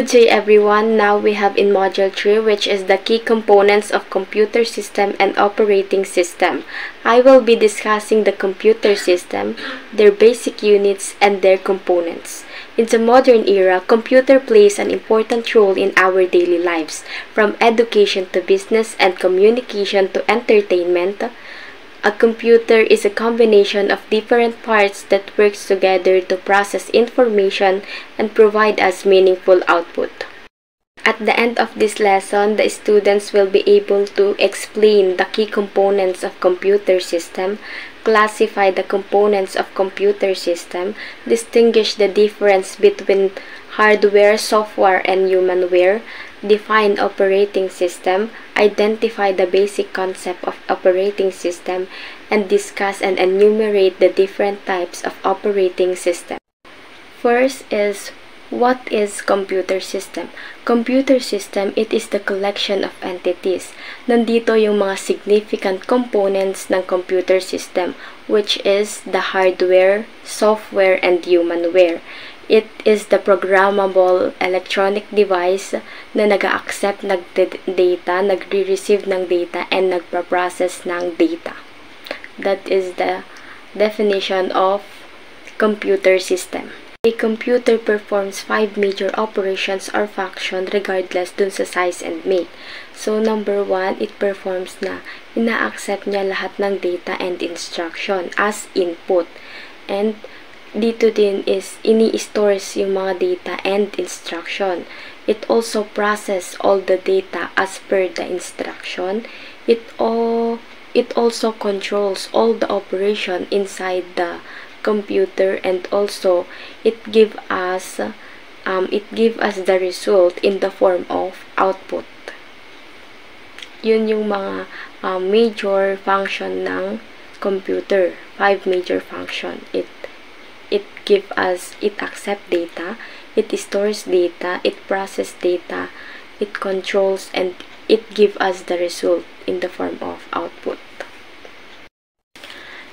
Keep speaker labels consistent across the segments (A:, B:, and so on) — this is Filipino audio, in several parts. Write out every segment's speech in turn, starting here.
A: Good day everyone. Now we have in Module 3, which is the key components of computer system and operating system. I will be discussing the computer system, their basic units, and their components. In the modern era, computer plays an important role in our daily lives, from education to business and communication to entertainment. A computer is a combination of different parts that works together to process information and provide us meaningful output. At the end of this lesson, the students will be able to explain the key components of computer system, classify the components of computer system, distinguish the difference between hardware, software, and humanware, define operating system, identify the basic concept of operating system, and discuss and enumerate the different types of operating system. First is, what is computer system? Computer system, it is the collection of entities. Nandito yung mga significant components ng computer system, which is the hardware, software, and humanware. It is the programmable electronic device na nag-accept ng data, nagre-receive ng data, and nagpa-process ng data. That is the definition of computer system. A computer performs 5 major operations or functions regardless dun sa size and make. So, number 1, it performs na ina-accept niya lahat ng data and instruction as input. And dito din is ini-stores yung mga data and instruction. It also process all the data as per the instruction. It also controls all the operation inside the computer, and also it give us the result in the form of output. Yun yung mga major function ng computer. 5 major function. It accept data, it stores data, it process data, it controls, and it give us the result in the form of output.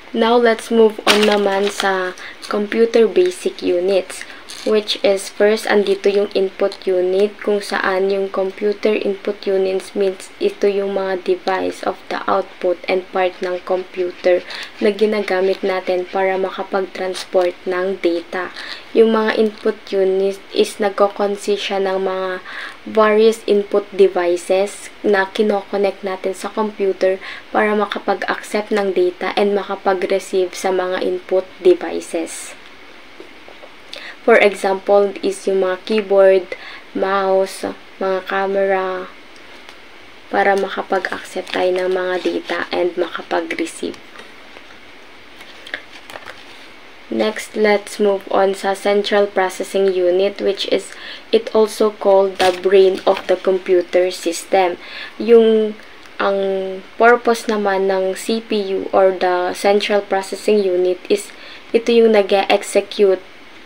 A: Now, let's move on naman sa computer basic units, which is first, andito yung input unit, kung saan yung computer input units means ito yung mga device of the output and part ng computer na ginagamit natin para makapag-transport ng data. Yung mga input units is nagko-consist siya ng mga various input devices na kino-connect natin sa computer para makapag-accept ng data and makapag-receive sa mga input devices. For example, is yung mga keyboard, mouse, mga camera, para makapag-accept tayo ng mga data and makapag-receive. Next, let's move on sa central processing unit, which is it also called the brain of the computer system. Ang purpose naman ng CPU or the central processing unit is ito yung nag-execute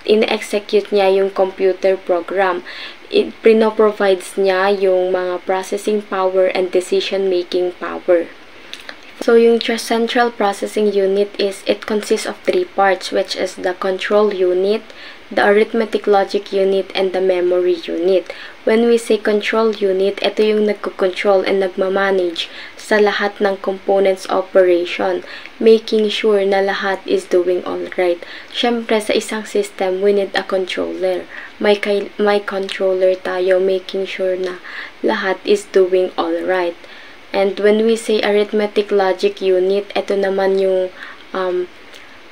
A: niya yung computer program. It provides niya yung mga processing power and decision-making power. So, yung central processing unit it consists of 3 parts, which is the control unit, the arithmetic logic unit, and the memory unit. When we say control unit, ito yung nagko-control and nagmamanage sa lahat ng components operation, making sure na lahat is doing alright. Syempre, sa isang system, we need a controller. May controller tayo, making sure na lahat is doing alright. And when we say arithmetic logic unit, ito naman yung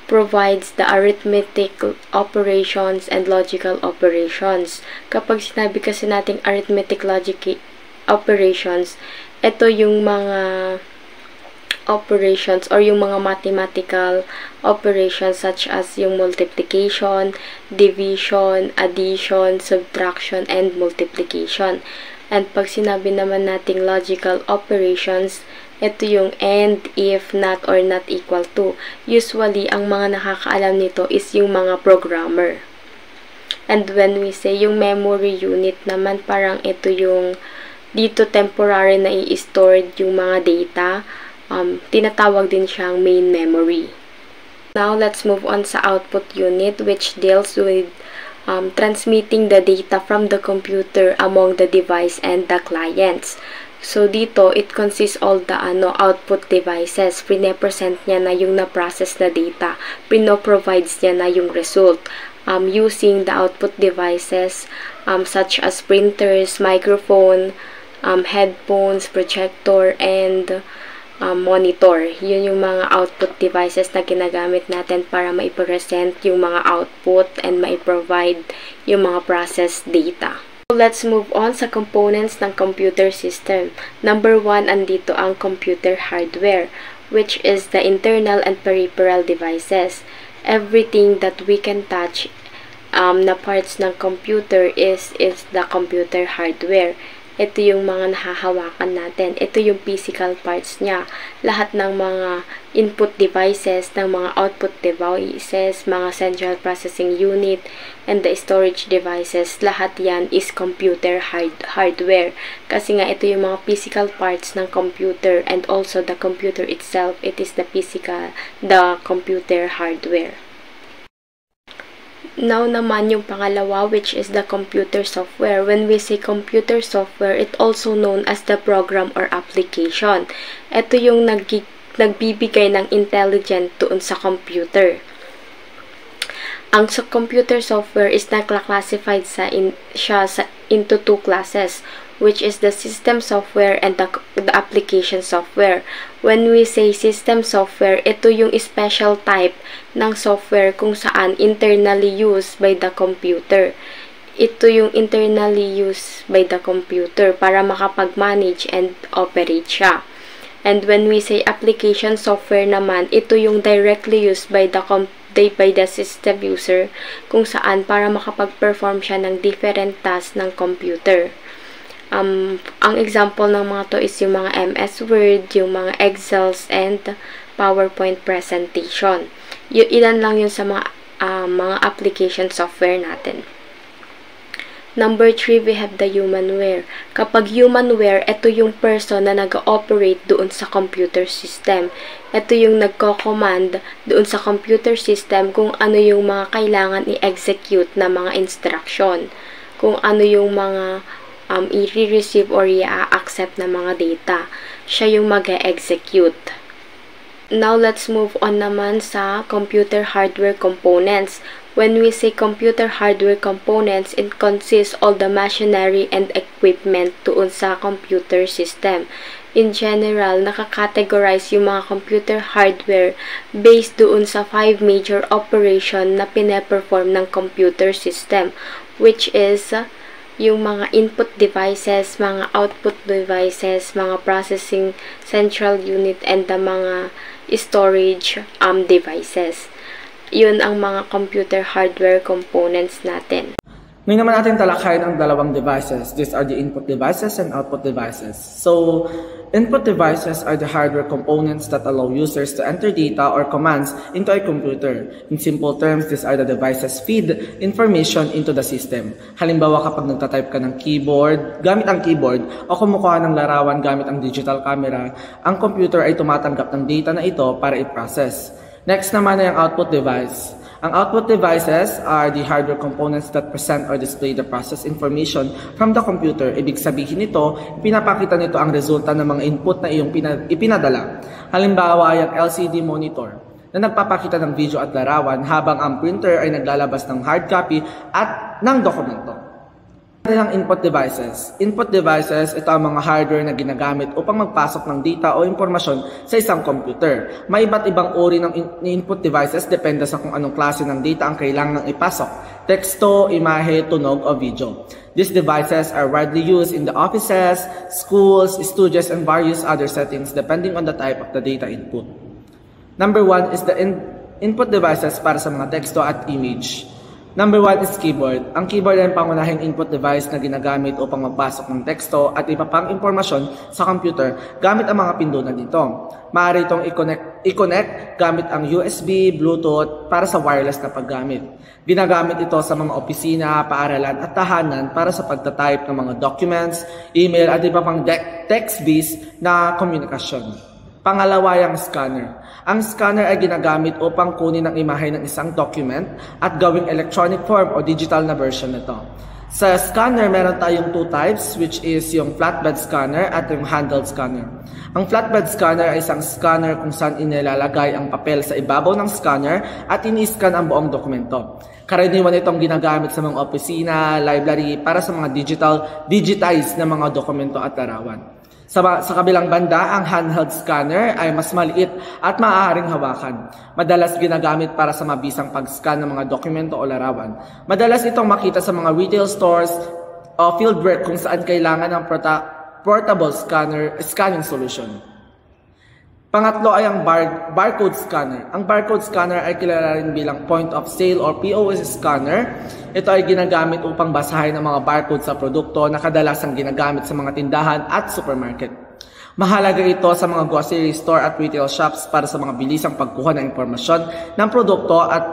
A: provides the arithmetic operations and logical operations. Kapag sinabi kasi nating arithmetic logic operations, ito yung mga operations or yung mga mathematical operations such as yung multiplication, division, addition, subtraction, and multiplication. And pag sinabi naman nating logical operations, ito yung and, if, not, or not equal to. Usually, ang mga nakakaalam nito is yung mga programmer. And when we say yung memory unit naman, parang ito yung dito temporary na i-stored yung mga data. Tinatawag din siyang main memory. Now, let's move on sa output unit, which deals with transmitting the data from the computer among the device and the clients. So dito, it consists all the output devices. Pine-present niya na yung na-process na data. Pino-provides niya na yung result. Using the output devices such as printers, microphone, headphones, projector, and monitor. Yun yung mga output devices na ginagamit natin para maipresent yung mga output and maiprovide yung mga processed data. Let's move on sa components ng computer system. Number 1, andito ang computer hardware, which is the internal and peripheral devices. Everything that we can touch na parts ng computer is the computer hardware. Ito yung mga nahahawakan natin. Ito yung physical parts niya. Lahat ng mga input devices, ng mga output devices, mga central processing unit, and the storage devices, lahat yan is computer hardware. Kasi nga ito yung mga physical parts ng computer, and also the computer itself, it is the computer hardware. Now naman yung pangalawa, which is the computer software. When we say computer software, it also known as the program or application. Ito yung nagbibigay ng intelligence doon sa computer. Ang computer software is na-classified into two classes, which is the system software and the application software. When we say system software, ito yung special type ng software kung saan internally used by the computer. Ito yung internally used by the computer para makapag-manage and operate siya. And when we say application software naman, ito yung directly used by the system user kung saan para makapag-perform siya ng different tasks ng computer. Ang example ng mga to is yung mga MS Word, yung mga Excels, and PowerPoint presentation. Ilan lang yun sa mga application software natin. Number 3, we have the humanware. Kapag humanware, ito yung person na nag-ooperate doon sa computer system. Ito yung nagko-command doon sa computer system kung ano yung mga kailangan i-execute na mga instruction. Kung ano yung mga i-receive or i-accept na mga data. Siya yung mag-execute. Now, let's move on naman sa computer hardware components. When we say computer hardware components, it consists all the machinery and equipment doon sa computer system. In general, nakakategorize yung mga computer hardware based doon sa 5 major operation na pine-perform ng computer system, which is yung mga input devices, mga output devices, mga processing central unit, and the mga storage devices. Yun ang mga computer hardware components natin.
B: Ngayon naman natin talakayin ang dalawang devices. These are the input devices and output devices. So, input devices are the hardware components that allow users to enter data or commands into a computer. In simple terms, these are the devices feed information into the system. Halimbawa, kapag nagtatype ka ng keyboard, gamit ang keyboard, o kumukuha ng larawan gamit ang digital camera, ang computer ay tumatanggap ng data na ito para i-process. Next naman ay ang output device. Ang output devices are the hardware components that present or display the process information from the computer. Ibig sabihin nito, pinapakita nito ang resulta ng mga input na iyong ipinadala. Halimbawa, yung LCD monitor na nagpapakita ng video at larawan habang ang printer ay naglalabas ng hard copy at ng dokumento. Ang input devices. Input devices, ito ang mga hardware na ginagamit upang magpasok ng data o impormasyon sa isang computer. May iba't ibang uri ng input devices depende sa kung anong klase ng data ang kailangang ipasok. Teksto, imahe, tunog, o video. These devices are widely used in the offices, schools, studios, and various other settings depending on the type of the data input. Number 1 is the input devices para sa mga teksto at image. Number 1 is keyboard. Ang keyboard ay ang pangunahing input device na ginagamit upang magpasok ng teksto at iba pang impormasyon sa computer gamit ang mga pindutan nito. Maaari itong i-connect gamit ang USB, Bluetooth para sa wireless na paggamit. Ginagamit ito sa mga opisina, paaralan at tahanan para sa pagtatype ng mga documents, email at iba pang text-based na komunikasyon. Pangalawa ay ang scanner. Ang scanner ay ginagamit upang kunin ang imahe ng isang document at gawing electronic form o digital na version nito. Sa scanner, meron tayong two types, which is yung flatbed scanner at yung handheld scanner. Ang flatbed scanner ay isang scanner kung saan inilalagay ang papel sa ibabaw ng scanner at ini-scan ang buong dokumento. Karaniwan itong ginagamit sa mga opisina, library, para sa mga digitized na mga dokumento at larawan. Sa kabilang banda, ang handheld scanner ay mas maliit at maaaring hawakan. Madalas ginagamit para sa mabisang pag-scan ng mga dokumento o larawan. Madalas itong makita sa mga retail stores o fieldwork kung saan kailangan ng portable scanning solution. Pangatlo ay ang barcode scanner. Ang barcode scanner ay kilala rin bilang point of sale or POS scanner. Ito ay ginagamit upang basahin ang mga barcode sa produkto na kadalasang ginagamit sa mga tindahan at supermarket. Mahalaga ito sa mga grocery store at retail shops para sa mga bilisang pagkuha ng impormasyon ng produkto at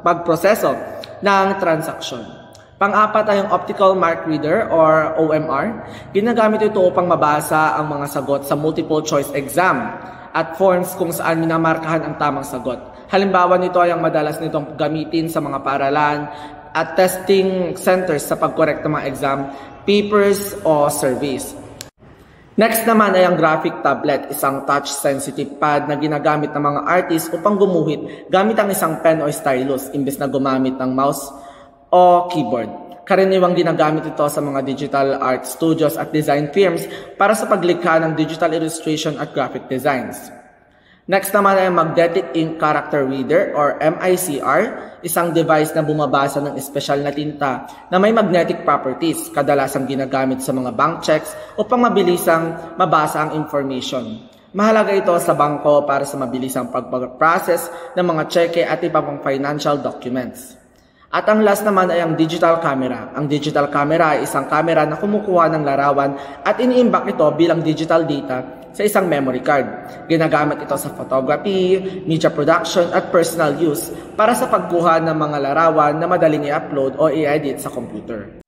B: pagproseso ng transaksyon. Pang-apat ay ang optical mark reader or OMR. Ginagamit ito upang mabasa ang mga sagot sa multiple choice exam at forms kung saan minamarkahan ang tamang sagot. Halimbawa nito ay ang madalas nitong gamitin sa mga paaralan at testing centers sa pag-correct ng mga exam papers o surveys. Next naman ay ang graphic tablet, isang touch-sensitive pad na ginagamit ng mga artists upang gumuhit gamit ang isang pen o stylus imbes na gumamit ng mouse o keyboard. Karaniwang ginagamit ito sa mga digital art studios at design firms para sa paglikha ng digital illustration at graphic designs. Next naman ay Magnetic Ink Character Reader or MICR, isang device na bumabasa ng espesyal na tinta na may magnetic properties, kadalasang ginagamit sa mga bank checks upang mabilisang mabasa ang information. Mahalaga ito sa bangko para sa mabilisang pag-process ng mga cheque at iba pang financial documents. At ang last naman ay ang digital camera. Ang digital camera ay isang camera na kumukuha ng larawan at iniimbak ito bilang digital data sa isang memory card. Ginagamit ito sa photography, media production at personal use para sa pagkuha ng mga larawan na madaling i-upload o i-edit sa computer.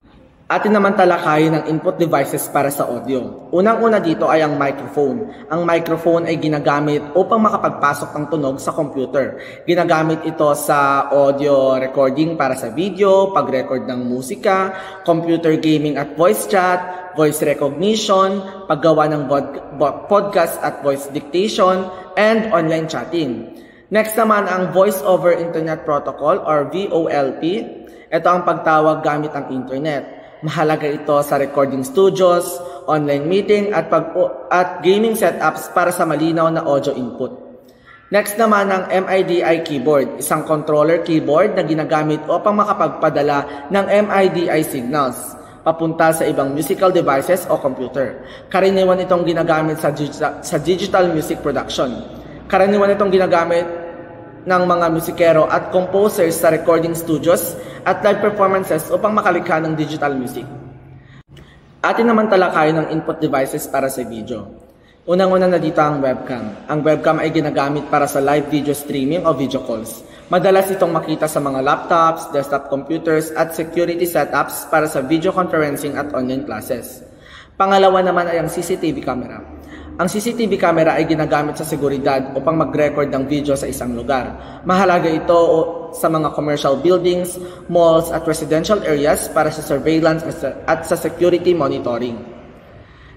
B: Atin naman talakayin ang input devices para sa audio. Unang-una dito ay ang microphone. Ang microphone ay ginagamit upang makapagpasok ng tunog sa computer. Ginagamit ito sa audio recording para sa video, pag-record ng musika, computer gaming at voice chat, voice recognition, paggawa ng podcast at voice dictation, and online chatting. Next naman ang Voice over Internet Protocol or VoLP. Ito ang pagtawag gamit ang internet. Mahalaga ito sa recording studios, online meeting at gaming setups para sa malinaw na audio input. Next naman ang MIDI keyboard, isang controller keyboard na ginagamit upang makapagpadala ng MIDI signals papunta sa ibang musical devices o computer. Karaniwan itong ginagamit sa digital music production. Karaniwan itong ginagamit ng mga musikero at composers sa recording studios at live performances upang makalikha ng digital music. Atin naman talakayin ang input devices para sa video. Unang-una na dito ang webcam. Ang webcam ay ginagamit para sa live video streaming o video calls. Madalas itong makita sa mga laptops, desktop computers at security setups para sa video conferencing at online classes. Pangalawa naman ay ang CCTV camera. Ang CCTV camera ay ginagamit sa seguridad upang mag-record ng video sa isang lugar. Mahalaga ito sa mga commercial buildings, malls at residential areas para sa surveillance at sa security monitoring.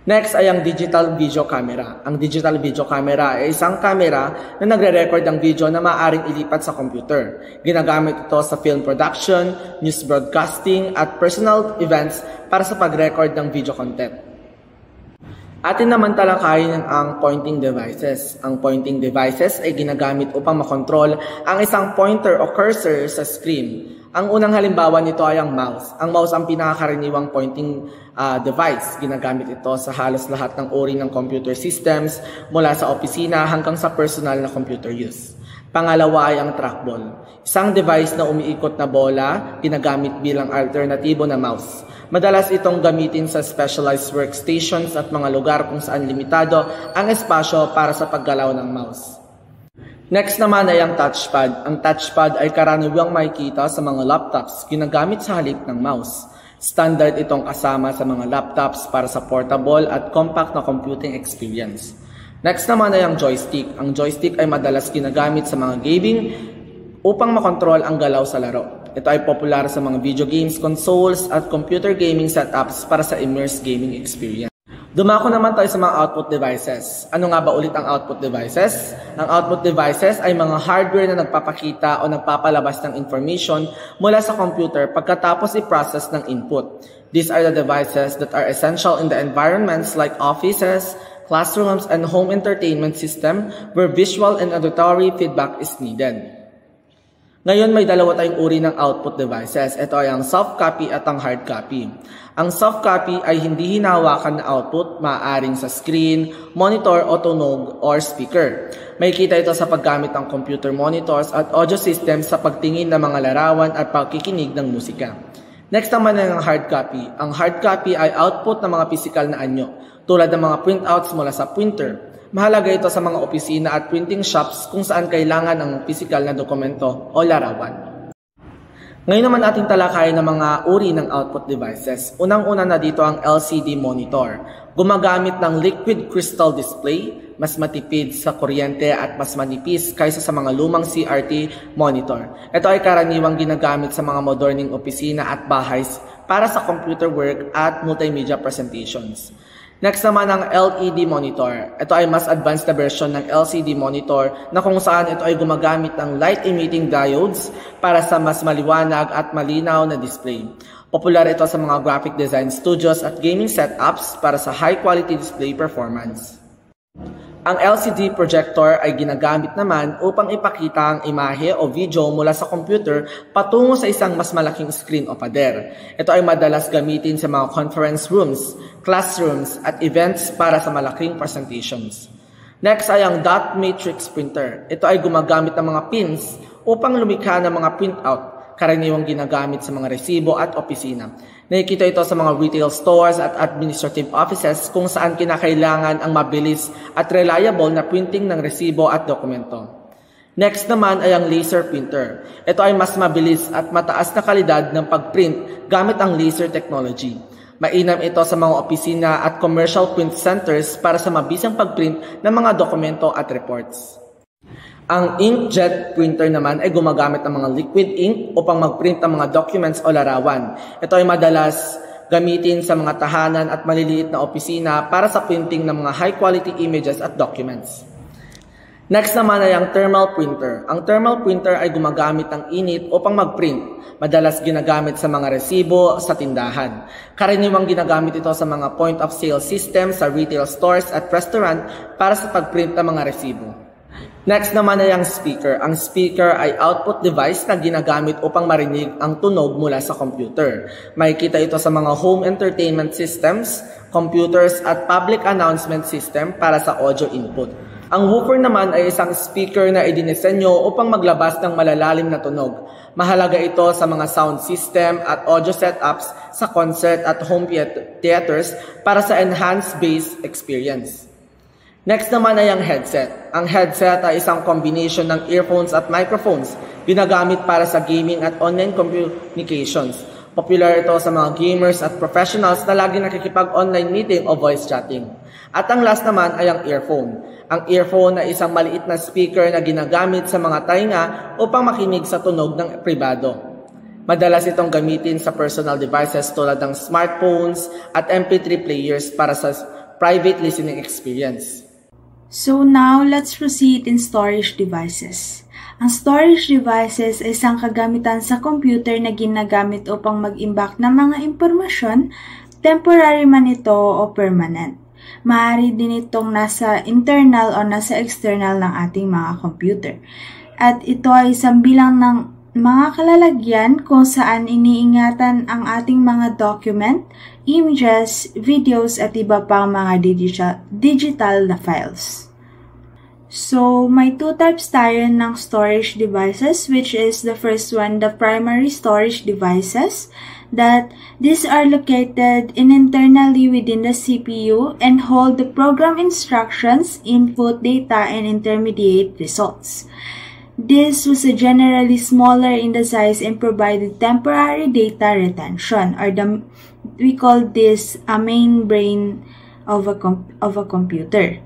B: Next ay ang digital video camera. Ang digital video camera ay isang camera na nagre-record ng video na maaaring ilipat sa computer. Ginagamit ito sa film production, news broadcasting at personal events para sa pag-record ng video content. Atin naman talakayin ang pointing devices. Ang pointing devices ay ginagamit upang makontrol ang isang pointer o cursor sa screen. Ang unang halimbawa nito ay ang mouse. Ang mouse ang pinakakaraniwang pointing device. Ginagamit ito sa halos lahat ng uri ng computer systems mula sa opisina hanggang sa personal na computer use. Pangalawa ay ang trackball. Isang device na umiikot na bola, ginagamit bilang alternatibo na mouse. Madalas itong gamitin sa specialized workstations at mga lugar kung saan limitado ang espasyo para sa paggalaw ng mouse. Next naman ay ang touchpad. Ang touchpad ay karaniwang makikita sa mga laptops ginagamit sa halip ng mouse. Standard itong kasama sa mga laptops para sa portable at compact na computing experience. Next naman ay ang joystick. Ang joystick ay madalas ginagamit sa mga gaming upang makontrol ang galaw sa laro. Ito ay popular sa mga video games, consoles, at computer gaming setups para sa immersive gaming experience. Dumako naman tayo sa mga output devices. Ano nga ba ulit ang output devices? Ang output devices ay mga hardware na nagpapakita o nagpapalabas ng information mula sa computer pagkatapos i-process ng input. These are the devices that are essential in the environments like offices, classrooms, and home entertainment system where visual and auditory feedback is needed. Ngayon may dalawa tayong uri ng output devices. Ito ay ang soft copy at ang hard copy. Ang soft copy ay hindi hinahawakan na output, maaaring sa screen, monitor o tunog or speaker. Makikita ito sa paggamit ng computer monitors at audio systems sa pagtingin ng mga larawan at pagkikinig ng musika. Next naman ay ang hard copy. Ang hard copy ay output ng mga physical na anyo, tulad ng mga printouts mula sa printer. Mahalaga ito sa mga opisina at printing shops kung saan kailangan ng physical na dokumento o larawan. Ngayon naman ating talakayin ng mga uri ng output devices. Unang-una na dito ang LCD monitor. Gumagamit ng liquid crystal display, mas matipid sa kuryente at mas manipis kaysa sa mga lumang CRT monitor. Ito ay karaniwang ginagamit sa mga moderneng opisina at bahay para sa computer work at multimedia presentations. Next naman ang LED monitor. Ito ay mas advanced na version ng LCD monitor na kung saan ito ay gumagamit ng light-emitting diodes para sa mas maliwanag at malinaw na display. Popular ito sa mga graphic design studios at gaming setups para sa high-quality display performance. Ang LCD projector ay ginagamit naman upang ipakita ang imahe o video mula sa computer patungo sa isang mas malaking screen o pader. Ito ay madalas gamitin sa mga conference rooms, classrooms, at events para sa malaking presentations. Next ay ang dot matrix printer. Ito ay gumagamit ng mga pins upang lumikha ng mga printout, karaniwang ginagamit sa mga resibo at opisina. Nakikita ito sa mga retail stores at administrative offices kung saan kinakailangan ang mabilis at reliable na printing ng resibo at dokumento. Next naman ay ang laser printer. Ito ay mas mabilis at mataas na kalidad ng pagprint gamit ang laser technology. Mainam ito sa mga opisina at commercial print centers para sa mabisang pagprint ng mga dokumento at reports. Ang inkjet printer naman ay gumagamit ng mga liquid ink upang mag-print ng mga documents o larawan. Ito ay madalas gamitin sa mga tahanan at maliliit na opisina para sa printing ng mga high-quality images at documents. Next naman ay ang thermal printer. Ang thermal printer ay gumagamit ng init upang mag-print. Madalas ginagamit sa mga resibo sa tindahan. Karaniwang ginagamit ito sa mga point-of-sale systems sa retail stores at restaurant para sa pag-print ng mga resibo. Next naman ay ang speaker. Ang speaker ay output device na ginagamit upang marinig ang tunog mula sa computer. Makikita ito sa mga home entertainment systems, computers at public announcement system para sa audio input. Ang woofer naman ay isang speaker na idinisenyo upang maglabas ng malalalim na tunog. Mahalaga ito sa mga sound system at audio setups sa concert at home theaters para sa enhanced bass experience. Next naman ay ang headset. Ang headset ay isang combination ng earphones at microphones, ginagamit para sa gaming at online communications. Popular ito sa mga gamers at professionals na lagi nakikipag-online meeting o voice chatting. At ang last naman ay ang earphone. Ang earphone ay isang maliit na speaker na ginagamit sa mga tainga upang makinig sa tunog ng pribado. Madalas itong gamitin sa personal devices tulad ng smartphones at MP3 players para sa private listening experience.
C: So now, let's proceed in storage devices. Ang storage devices ay isang kagamitan sa computer na ginagamit upang mag-imbak ng mga impormasyon, temporary man ito o permanent. Maaari din itong nasa internal o nasa external ng ating mga computer. At ito ay isang bilang ng mga kalalagyan kung saan iniingatan ang ating mga document, images, videos at iba pang mga digital na files. So, may two types tayo ng storage devices, which is the first one, the primary storage devices, that these are located internally within the CPU and hold the program instructions, input data, and intermediate results. This was generally smaller in the size and provided temporary data retention, or we call this a main brain of a computer.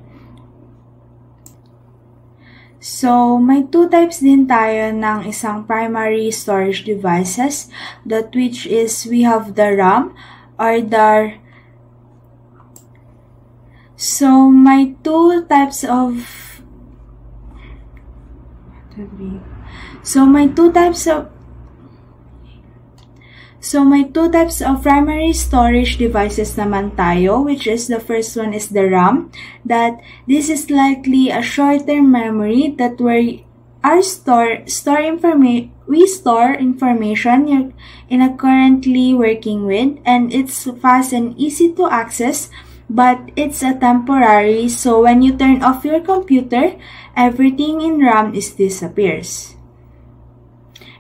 C: So, may two types din tayo ng isang primary storage devices, that which is we have the RAM or the So, may two types of primary storage devices naman tayo, which is the first one is the RAM, that this is likely a short-term memory that we store information in a currently working with, and it's fast and easy to access, but it's a temporary, so when you turn off your computer, everything in RAM disappears.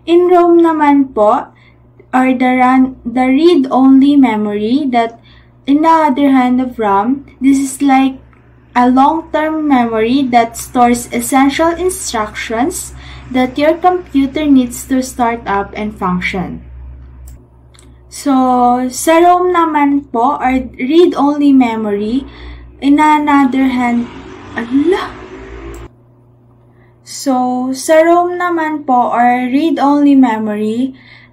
C: In ROM naman po, or the read-only memory, that in the other hand of RAM, this is like a long-term memory that stores essential instructions that your computer needs to start up and function. So, sa ROM naman po, or read-only memory, in another hand, So, sa ROM naman po, or read-only memory,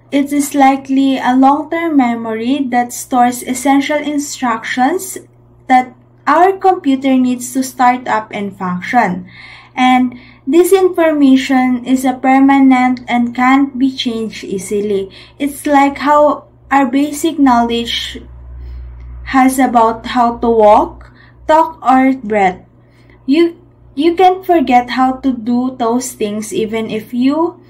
C: it is likely a long-term memory that stores essential instructions that our computer needs to start up and function. And this information is a permanent and can't be changed easily. It's like how our basic knowledge has about how to walk, talk, or breathe. You can't forget how to do those things even if you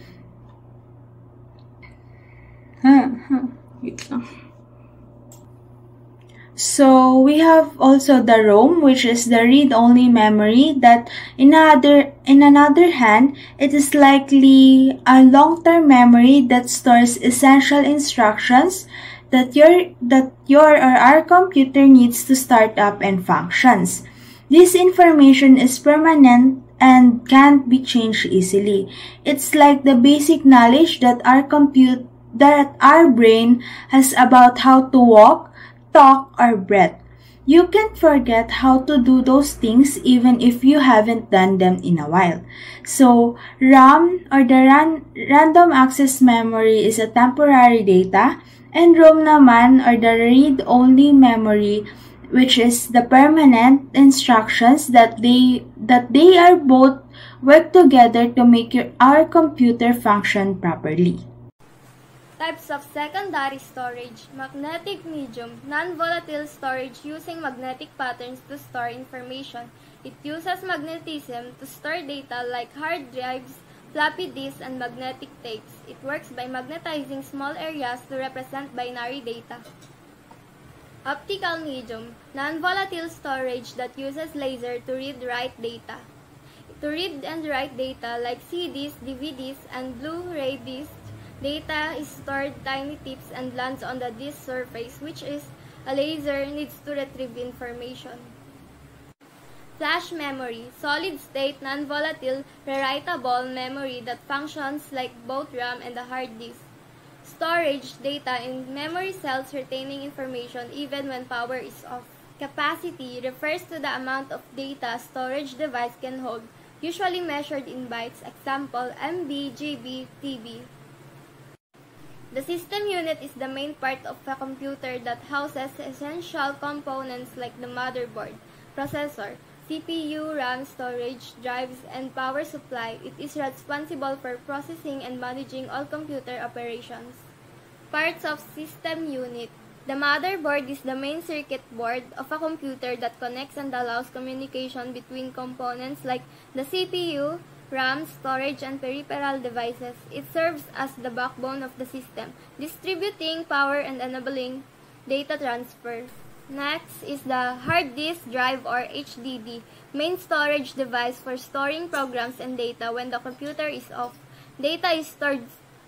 C: So, we have also the ROM, which is the read-only memory, that in another hand, it is likely a long-term memory that stores essential instructions that your or our computer needs to start up and functions. This information is permanent and can't be changed easily. It's like the basic knowledge that our brain has about how to walk, talk, or breathe. You can't forget how to do those things even if you haven't done them in a while. So, RAM, or the random access memory, is a temporary data, and ROM naman, or the read-only memory, which is the permanent instructions that they are both work together to make our computer function properly.
D: Types of secondary storage: magnetic medium, non-volatile storage using magnetic patterns to store information. It uses magnetism to store data like hard drives, floppy disks, and magnetic tapes. It works by magnetizing small areas to represent binary data. Optical medium, non-volatile storage that uses laser to read-write data. To read and write data like CDs, DVDs, and Blu-ray discs, data is stored tiny tips and lands on the disk surface, which is a laser needs to retrieve information. Flash memory, solid-state, non-volatile, rewritable memory that functions like both RAM and a hard disk. Storage, data in memory cells retaining information even when power is off. Capacity refers to the amount of data storage device can hold, usually measured in bytes, example MB, GB, TB. The system unit is the main part of a computer that houses essential components like the motherboard, processor, CPU, RAM, storage, drives, and power supply. It is responsible for processing and managing all computer operations. Parts of system unit. The motherboard is the main circuit board of a computer that connects and allows communication between components like the CPU, RAM, storage, and peripheral devices. It serves as the backbone of the system, distributing power and enabling data transfer. Next is the hard disk drive, or HDD, main storage device for storing programs and data when the computer is off. Data is stored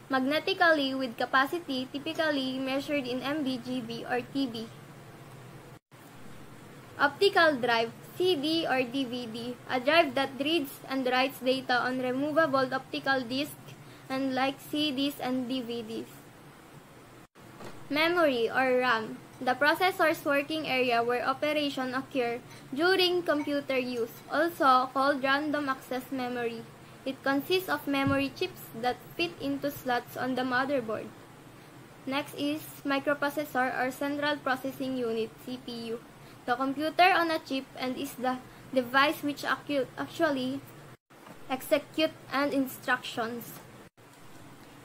D: magnetically with capacity typically measured in MB, GB, or TB. Optical drive, CD or DVD, a drive that reads and writes data on removable optical discs and like CDs and DVDs. Memory or RAM, the processor's working area where operation occur during computer use, also called random access memory. It consists of memory chips that fit into slots on the motherboard. Next is microprocessor or central processing unit, CPU. The computer on a chip and is the device which actually execute an instructions.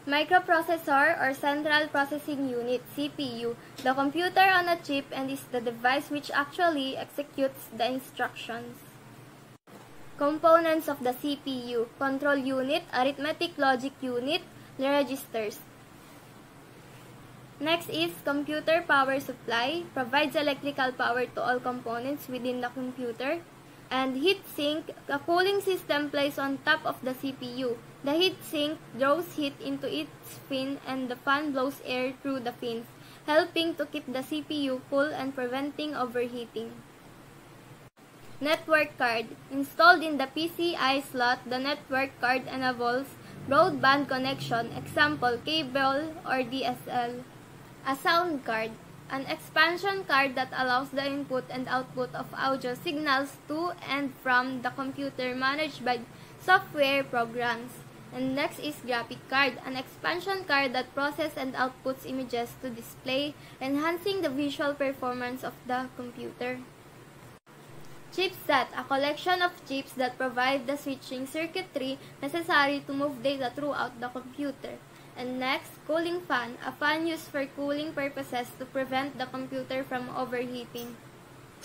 D: Microprocessor or central processing unit, CPU. The computer on a chip and is the device which actually executes the instructions. Components of the CPU: control unit, arithmetic logic unit, registers. Next is computer power supply, provides electrical power to all components within the computer. And heat sink, a cooling system placed on top of the CPU. The heat sink draws heat into its fin and the fan blows air through the fins, helping to keep the CPU cool and preventing overheating. Network card, installed in the PCI slot, the network card enables broadband connection, example cable or DSL. A sound card, an expansion card that allows the input and output of audio signals to and from the computer managed by software programs. And next is graphic card, an expansion card that processes and outputs images to display, enhancing the visual performance of the computer. Chipset, a collection of chips that provide the switching circuitry necessary to move data throughout the computer. And next, cooling fan, a fan used for cooling purposes to prevent the computer from overheating.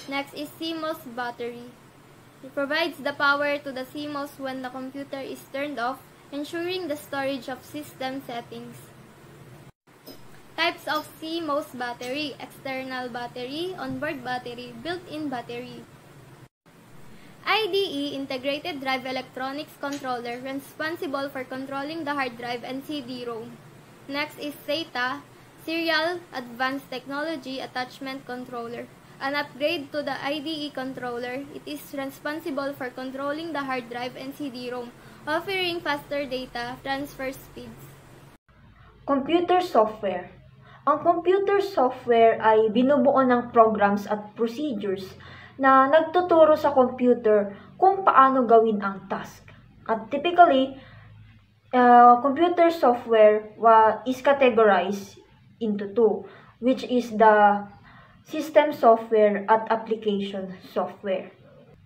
D: Next is CMOS battery. It provides the power to the CMOS when the computer is turned off, ensuring the storage of system settings. Types of CMOS battery: external battery, onboard battery, built-in battery. IDE, Integrated Drive Electronics Controller, responsible for controlling the hard drive and CD-ROM. Next is SATA, Serial Advanced Technology Attachment Controller. An upgrade to the IDE controller, it is responsible for controlling the hard drive and CD-ROM, offering faster data transfer speeds.
E: Computer software. Ang computer software ay binubuo ng programs at procedures na nagtuturo sa computer kung paano gawin ang task. At typically, computer software is categorized into two, which is the system software at application software.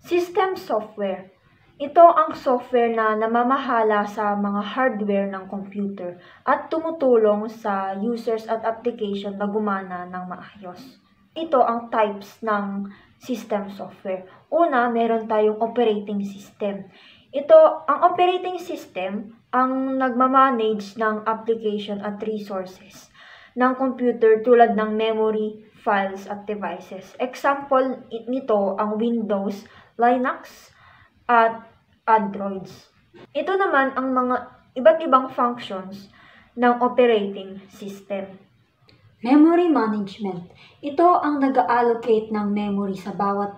E: System software. Ito ang software na namamahala sa mga hardware ng computer at tumutulong sa users at application na gumana ng maayos. Ito ang types ng system software. Una, meron tayong operating system. Ang operating system ang nagmamanage ng application at resources ng computer tulad ng memory, files at devices. Example nito ang Windows, Linux, at Androids. Ito naman ang mga iba't ibang functions ng operating system.
F: Memory management. Ito ang nag-allocate ng memory sa bawat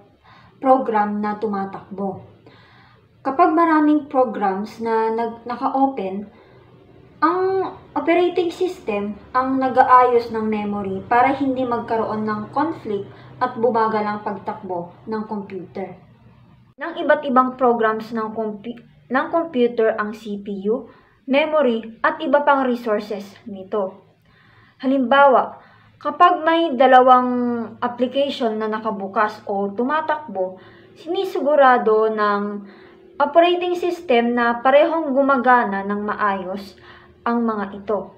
F: program na tumatakbo. Kapag maraming programs na naka-open, ang operating system ang nag-aayos ng memory para hindi magkaroon ng conflict at bumagal ang pagtakbo ng computer.
E: Ng iba't ibang programs ng computer ang CPU, memory, at iba pang resources nito. Halimbawa, kapag may dalawang application na nakabukas o tumatakbo, sinisigurado ng operating system na parehong gumagana ng maayos ang mga ito.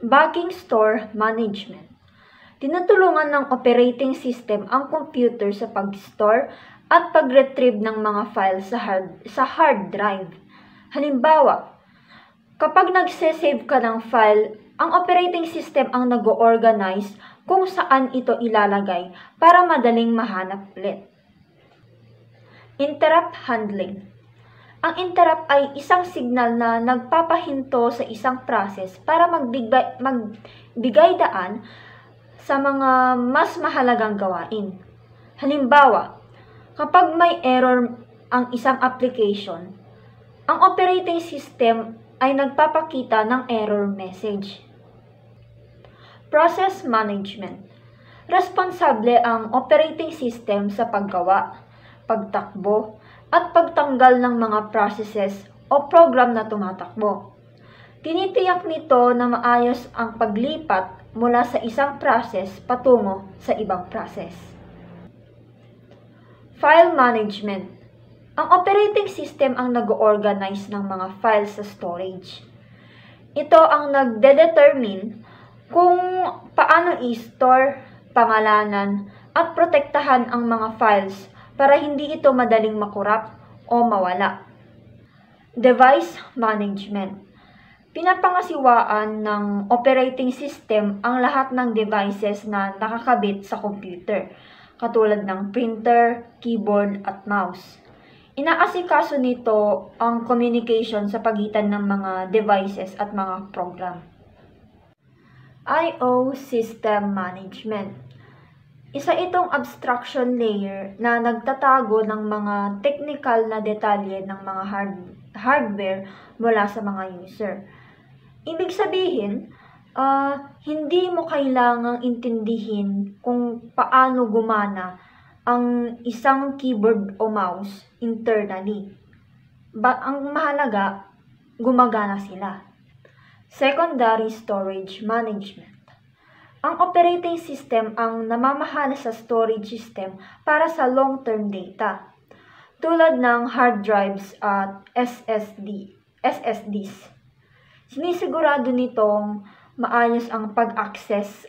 E: Backing store management. Tinutulungan ng operating system ang computer sa pag-store at pag-retrieve ng mga files sa hard drive. Halimbawa, kapag nagse-save ka ng file, ang operating system ang nag-organize kung saan ito ilalagay para madaling mahanap ulit. Interrupt handling. Ang interrupt ay isang signal na nagpapahinto sa isang process para magbigay daan sa mga mas mahalagang gawain. Halimbawa, kapag may error ang isang application, ang operating system ay nagpapakita ng error message. Process management. Responsable ang operating system sa paggawa, pagtakbo, at pagtanggal ng mga processes o program na tumatakbo. Tinitiyak nito na maayos ang paglipat mula sa isang process patungo sa ibang process. File management. Ang operating system ang nag-organize ng mga files sa storage. Ito ang nagde-determine kung paano i-store, pangalanan, at protektahan ang mga files para hindi ito madaling makurap o mawala. Device management. Pinapangasiwaan ng operating system ang lahat ng devices na nakakabit sa computer, katulad ng printer, keyboard, at mouse. Inaasikaso nito ang communication sa pagitan ng mga devices at mga program. I/O System Management. Isa itong abstraction layer na nagtatago ng mga technical na detalye ng mga hardware mula sa mga user. Ibig sabihin, hindi mo kailangang intindihin kung paano gumana ang isang keyboard o mouse internally. Ang mahalaga, gumagana sila. Secondary Storage Management. Ang operating system ang namamahala sa storage system para sa long-term data, tulad ng hard drives at SSDs. Sinisigurado nitong maayos ang pag-access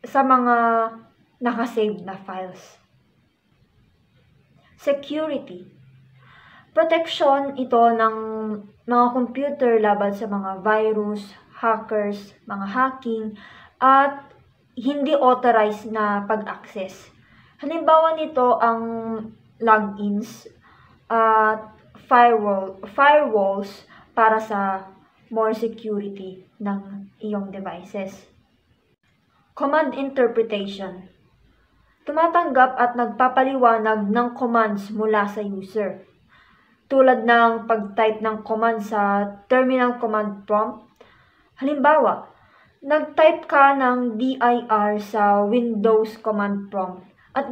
E: sa mga nakasave na files. Security. Protection ito ng mga computer laban sa mga virus, hackers, mga hacking, at hindi authorized na pag-access. Halimbawa nito ang logins at firewalls para sa more security ng iyong devices. Command interpretation. Tumatanggap at nagpapaliwanag ng commands mula sa user, tulad ng pag-type ng command sa terminal command prompt. Halimbawa, nag-type ka ng dir sa Windows command prompt at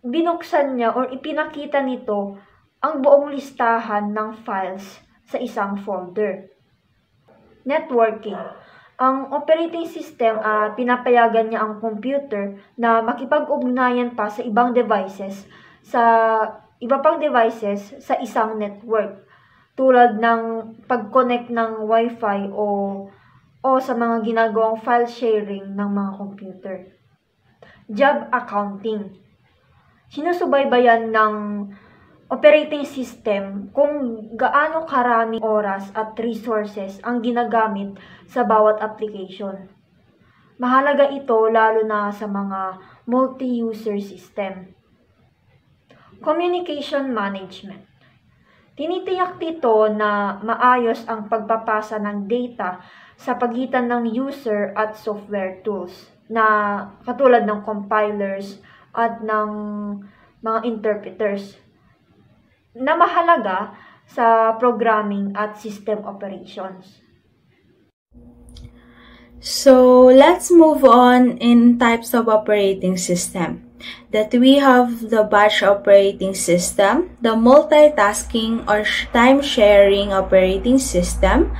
E: binuksan niya o ipinakita nito ang buong listahan ng files sa isang folder. Networking. Ang operating system pinapayagan niya ang computer na makipag-ugnayan pa sa ibang devices sa isang network, tulad ng pag-connect ng Wi-Fi o sa mga ginagawang file sharing ng mga computer. Job accounting. Sinusubaybayan ng operating system kung gaano karaming oras at resources ang ginagamit sa bawat application. Mahalaga ito lalo na sa mga multi-user system. Communication management. Tinitiyak dito na maayos ang pagpapasa ng data sa pagitan ng user at software tools na katulad ng compilers at ng mga interpreters na mahalaga sa programming at system operations.
C: So, let's move on in types of operating system. That we have the batch operating system, the multitasking or time-sharing operating system,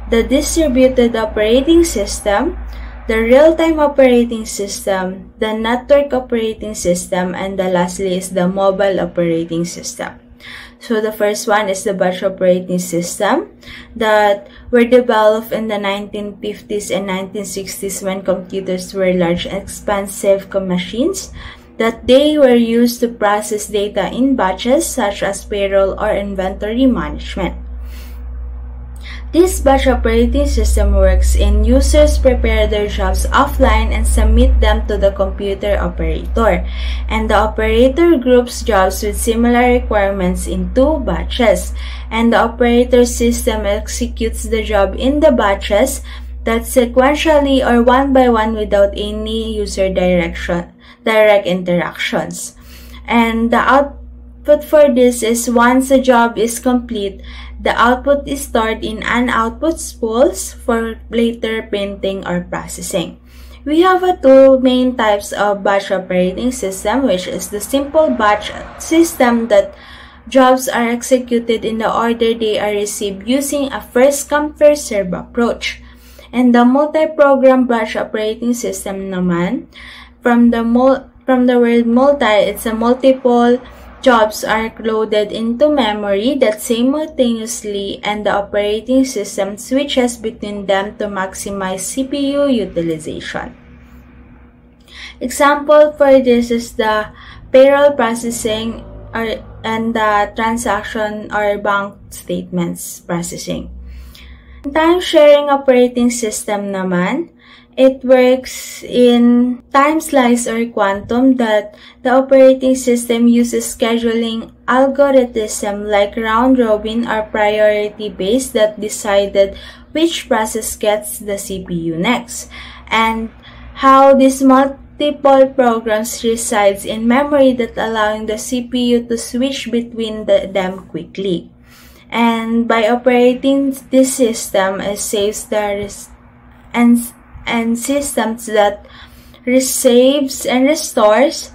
C: the distributed operating system, the real-time operating system, the network operating system, and the lastly is the mobile operating system. So the first one is the batch operating system that were developed in the 1950s and 1960s when computers were large and expensive machines that they were used to process data in batches such as payroll or inventory management. This batch operating system works in users prepare their jobs offline and submit them to the computer operator, and the operator groups jobs with similar requirements in two batches, and the operator system executes the job in the batches that sequentially or one by one without any user direct interactions. And the output for this is once a job is complete, the output is stored in an output spools for later printing or processing. We have two main types of batch operating system, which is the simple batch system that jobs are executed in the order they are received using a first-come, first-served approach. And the multi-program batch operating system naman, from the word multi, it's a multiple jobs are loaded into memory that simultaneously, and the operating system switches between them to maximize CPU utilization. Example for this is the payroll processing and the transaction or bank statements processing. Time-sharing operating system naman, it works in time slice or quantum that the operating system uses scheduling algorithm like round-robin or priority-based that decided which process gets the CPU next, and how these multiple programs resides in memory that allowing the CPU to switch between them quickly. And by operating this system, it saves the and systems that saves and restores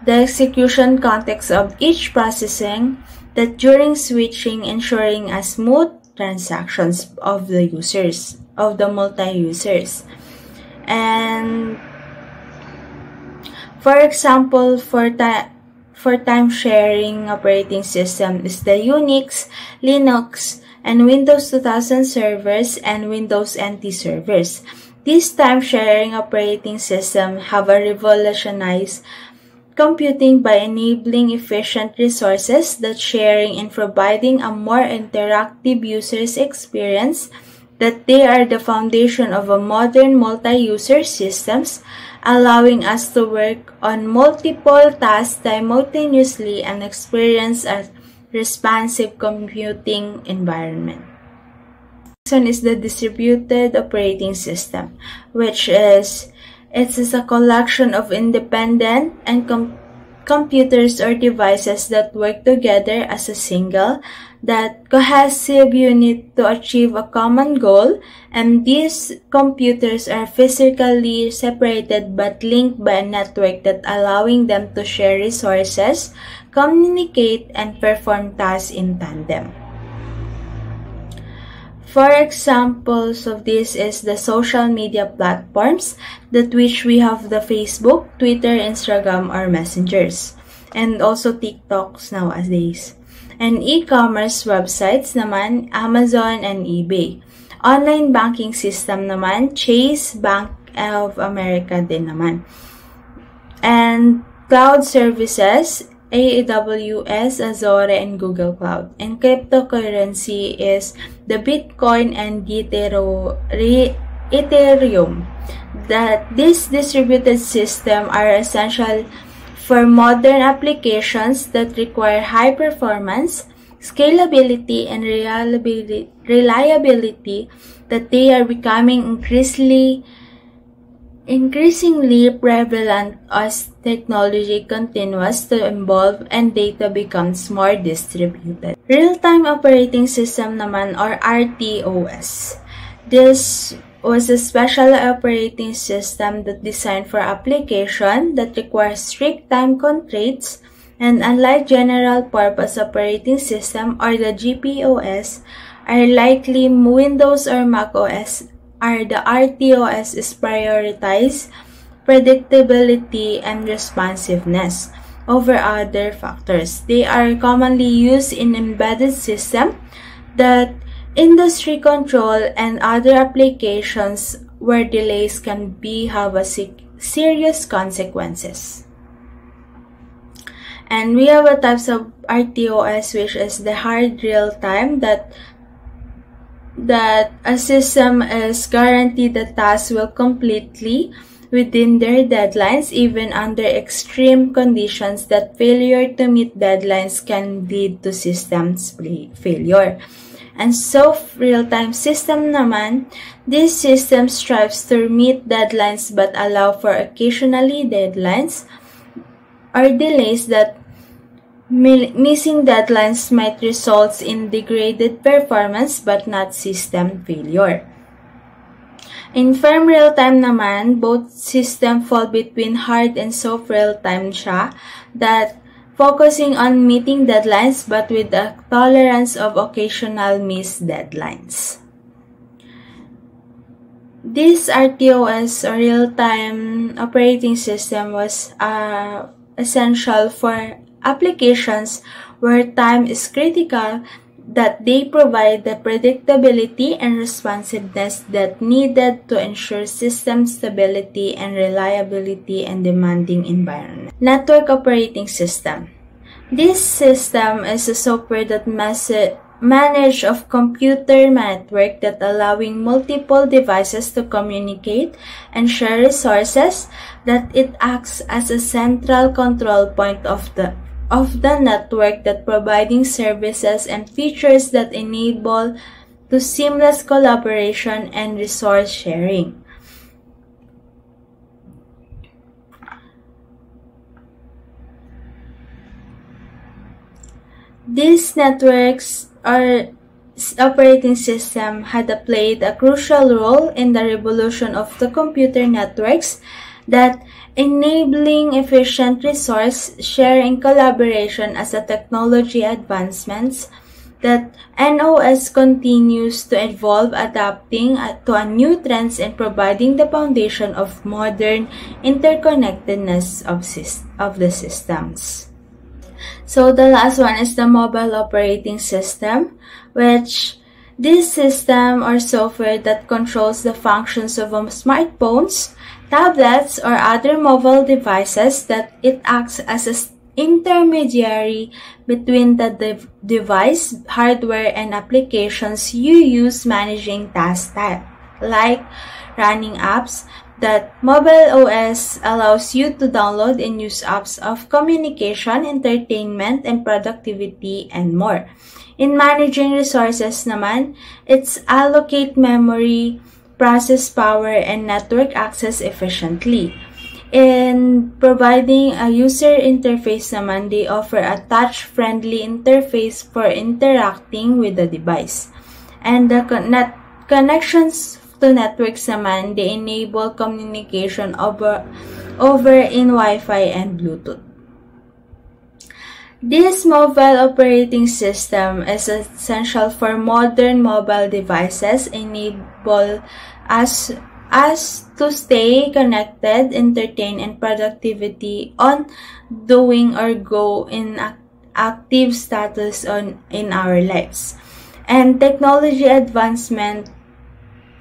C: the execution context of each processing that during switching, ensuring a smooth transactions of the users, of the multi-users. And for example, for time-sharing operating system is the Unix, Linux, and Windows 2000 servers and Windows NT servers. These time-sharing operating systems have revolutionized computing by enabling efficient resources that sharing and providing a more interactive user's experience, that they are the foundation of a modern multi-user systems, allowing us to work on multiple tasks simultaneously and experience a responsive computing environment. Next one is the distributed operating system, which is a collection of independent and computers or devices that work together as a single, that cohesive unit to achieve a common goal, and these computers are physically separated but linked by a network that allowing them to share resources, communicate, and perform tasks in tandem. For examples of this is the social media platforms, that which we have the Facebook, Twitter, Instagram, or Messengers, and also TikToks nowadays. And e-commerce websites naman, Amazon and eBay. Online banking system naman, Chase Bank of America din naman. And cloud services, AWS, Azure, and Google Cloud. And cryptocurrency is the Bitcoin and Ethereum. That this distributed system are essential for modern applications that require high performance, scalability, and reliability, that they are becoming increasingly prevalent as technology continues to evolve and data becomes more distributed. Real-time operating system naman, or RTOS. This was a special operating system that designed for application that requires strict time constraints, and unlike general purpose operating system or the GPOS, are likely Windows or Mac OS, the RTOS is prioritize predictability and responsiveness over other factors. They are commonly used in embedded systems that industry control and other applications where delays can have serious consequences. And we have a types of RTOS, which is the hard real-time, that a system is guaranteed the task will completely within their deadlines, even under extreme conditions, that failure to meet deadlines can lead to systems failure. And soft real-time system naman, this system strives to meet deadlines but allow for occasionally deadlines or delays, that missing deadlines might result in degraded performance but not system failure. In firm real-time naman, both systems fall between hard and soft real-time siya, that focusing on meeting deadlines but with a tolerance of occasional missed deadlines. This RTOS, or real-time operating system, was essential for applications where time is critical, that they provide the predictability and responsiveness that needed to ensure system stability and reliability in demanding environment. Network operating system. This system is a software that manage of computer network that allowing multiple devices to communicate and share resources, that it acts as a central control point of the network, that providing services and features that enable to seamless collaboration and resource sharing. These networks or operating system had played a crucial role in the revolution of the computer networks, that enabling efficient resource sharing collaboration as a technology advancements, that NOS continues to evolve, adapting to new trends and providing the foundation of modern interconnectedness of the systems. So the last one is the mobile operating system, which this system or software that controls the functions of smartphones, tablets, or other mobile devices, that it acts as an intermediary between the device, hardware, and applications you use managing tasks like running apps. That mobile OS allows you to download and use apps of communication, entertainment, and productivity, and more. In managing resources naman, it's allocate memory, process power, and network access efficiently. In providing a user interface naman, they offer a touch-friendly interface for interacting with the device. And the connections to networks naman, they enable communication over in Wi-Fi and Bluetooth. This mobile operating system is essential for modern mobile devices, enable us to stay connected, entertain, and productivity on doing or go in active status in our lives. And technology advancement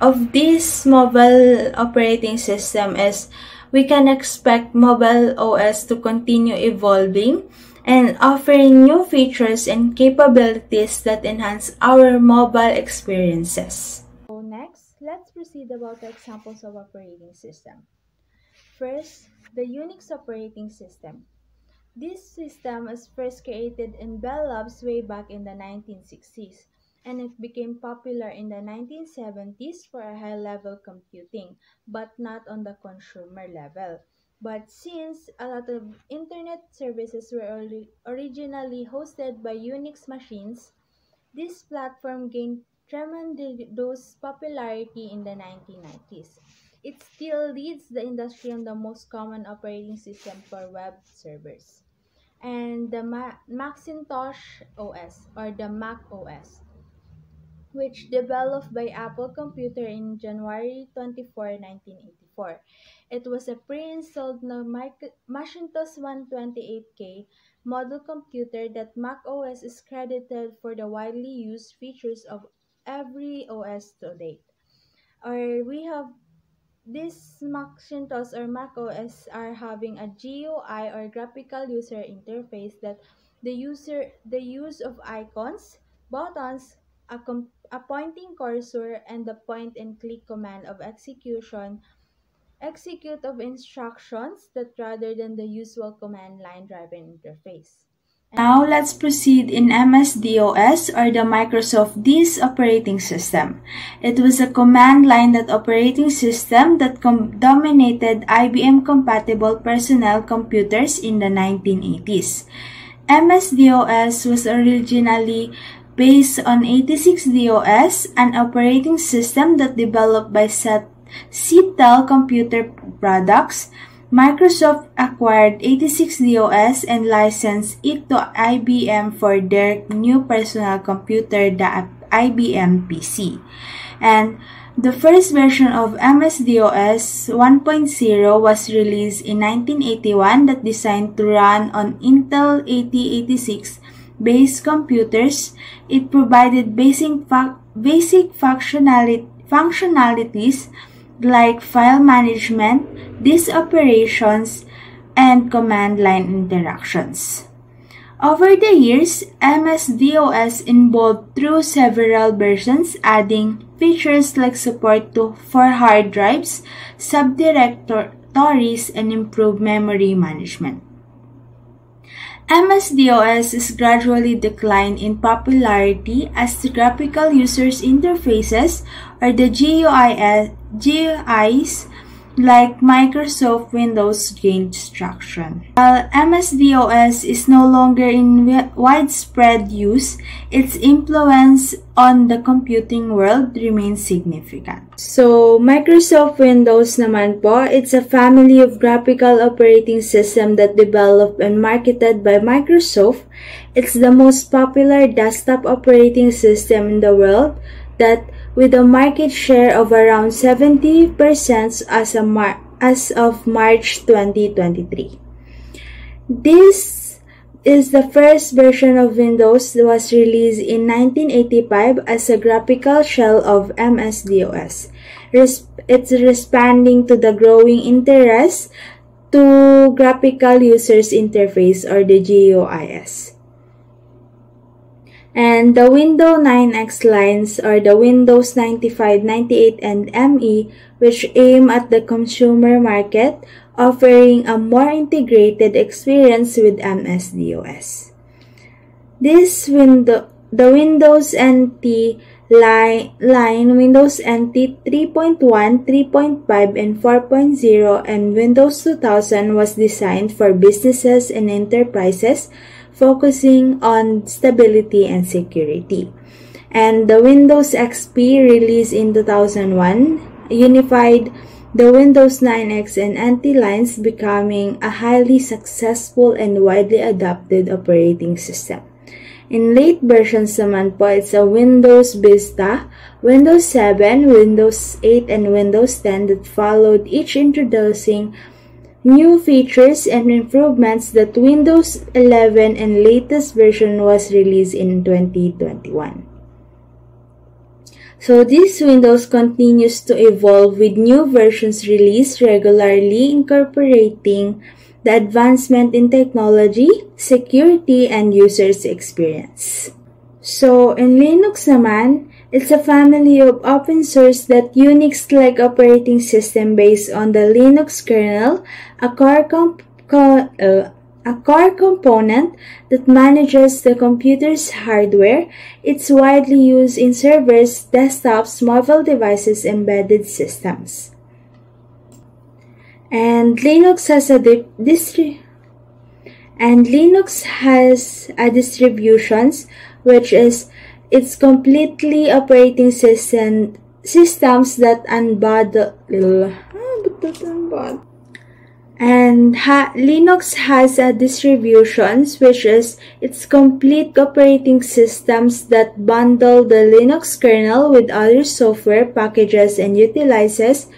C: of this mobile operating system is we can expect mobile OS to continue evolving and offering new features and capabilities that enhance our mobile experiences.
G: So next, let's proceed about the examples of operating system. First, the Unix operating system. This system was first created in Bell Labs way back in the 1960s. And it became popular in the 1970s for a high-level computing, but not on the consumer level. But since a lot of internet services were originally hosted by Unix machines, this platform gained tremendous popularity in the 1990s. It still leads the industry on the most common operating system for web servers. And the Macintosh OS, or the Mac OS, which developed by Apple Computer in January 24, 1984. It was a pre-installed Macintosh 128K model computer that Mac OS is credited for the widely used features of every OS to date. Or we have this Macintosh or Mac OS are having a GUI or graphical user interface, that the use of icons, buttons, a pointing cursor, and the point-and-click command of execute of instructions, that rather than the usual command line driven interface.
C: Now let's proceed in MS-DOS, or the Microsoft DOS operating system. It was a command line operating system that dominated IBM-compatible personal computers in the 1980s. MS-DOS was originally based on 86DOS, an operating system that developed by CTEL Computer Products. Microsoft acquired 86DOS and licensed it to IBM for their new personal computer, the IBM PC. And the first version of MS-DOS 1.0 was released in 1981 that designed to run on Intel 8086 based computers. It provided basic functionalities like file management, disk operations, and command line interactions. Over the years, MS-DOS evolved through several versions, adding features like support for hard drives, subdirectories, and improved memory management. MS-DOS has gradually declined in popularity as the graphical user interfaces, or the GUIs, like Microsoft Windows gained traction. While MS-DOS is no longer in widespread use, its influence on the computing world remains significant. So, Microsoft Windows naman po, it's a family of graphical operating system that developed and marketed by Microsoft. It's the most popular desktop operating system in the world that with a market share of around 70% as of March 2023. This is the first version of Windows that was released in 1985 as a graphical shell of MS-DOS. It's responding to the growing interest to graphical users interface, or the GUIS. And the Windows 9X lines, or the Windows 95, 98, and ME, which aim at the consumer market, offering a more integrated experience with MS-DOS. The Windows NT line, Windows NT 3.1, 3.5, and 4.0, and Windows 2000 was designed for businesses and enterprises, focusing on stability and security. And the Windows XP, released in 2001, unified the Windows 9X and NT lines, becoming a highly successful and widely adopted operating system. In late versions naman po, it's a Windows Vista, Windows 7, Windows 8, and Windows 10 that followed, each introducing new features and improvements that Windows 11 and latest version was released in 2021. So this Windows continues to evolve with new versions released regularly, incorporating the advancement in technology, security, and user's experience. So in Linux naman, it's a family of open source that Unix-like operating system based on the Linux kernel, a core component that manages the computer's hardware. It's widely used in servers, desktops, mobile devices, embedded systems. And Linux has a distributions, which is its completely operating systems that unbundle. And Linux has a distributions, which is its complete operating systems that bundle the Linux kernel with other software packages and utilities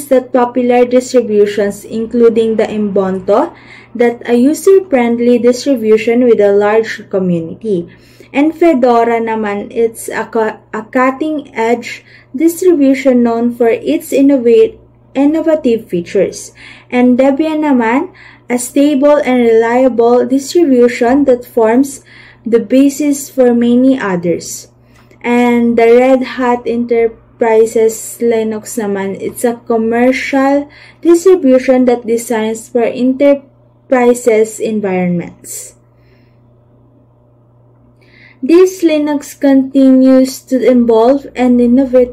C: that popular distributions, including the Ubuntu, that a user-friendly distribution with a large community. And Fedora naman, it's a cutting-edge distribution known for its innovative features. And Debian naman, a stable and reliable distribution that forms the basis for many others. And the Red Hat Enterprises Linux naman, it's a commercial distribution that designs for enterprises environments. This Linux continues to evolve and innovate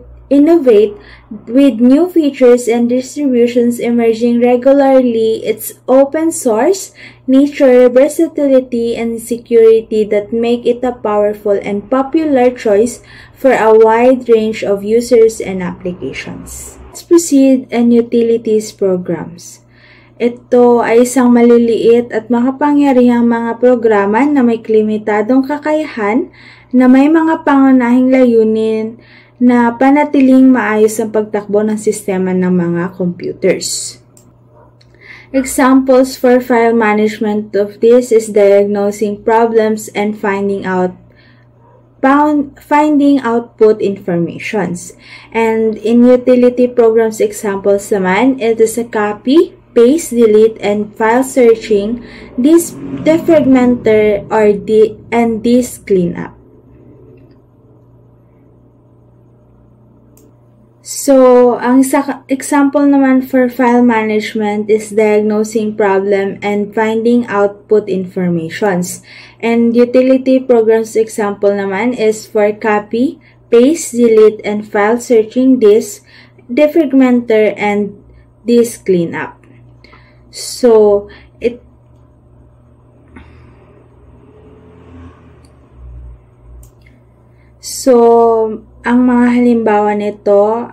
C: with new features and distributions emerging regularly. Its open source nature, versatility, and security that make it a powerful and popular choice for a wide range of users and applications. Let's proceed and utilities programs. Ito ay isang maliliit at makapangyarihang mga programa na may limitadong kakayahan na may mga pangunahing layunin na panatiling maayos ang pagtakbo ng sistema ng mga computers. Examples for file management of this is diagnosing problems and finding output informations. And in utility programs examples naman, it is a copy, paste, delete, and file searching, disk defragmenter, and disk cleanup. So, ang example naman for file management is diagnosing problem and finding output informations. And utility programs example naman is for copy, paste, delete, and file searching, disk defragmenter, and disk cleanup. So, ang mga halimbawa nito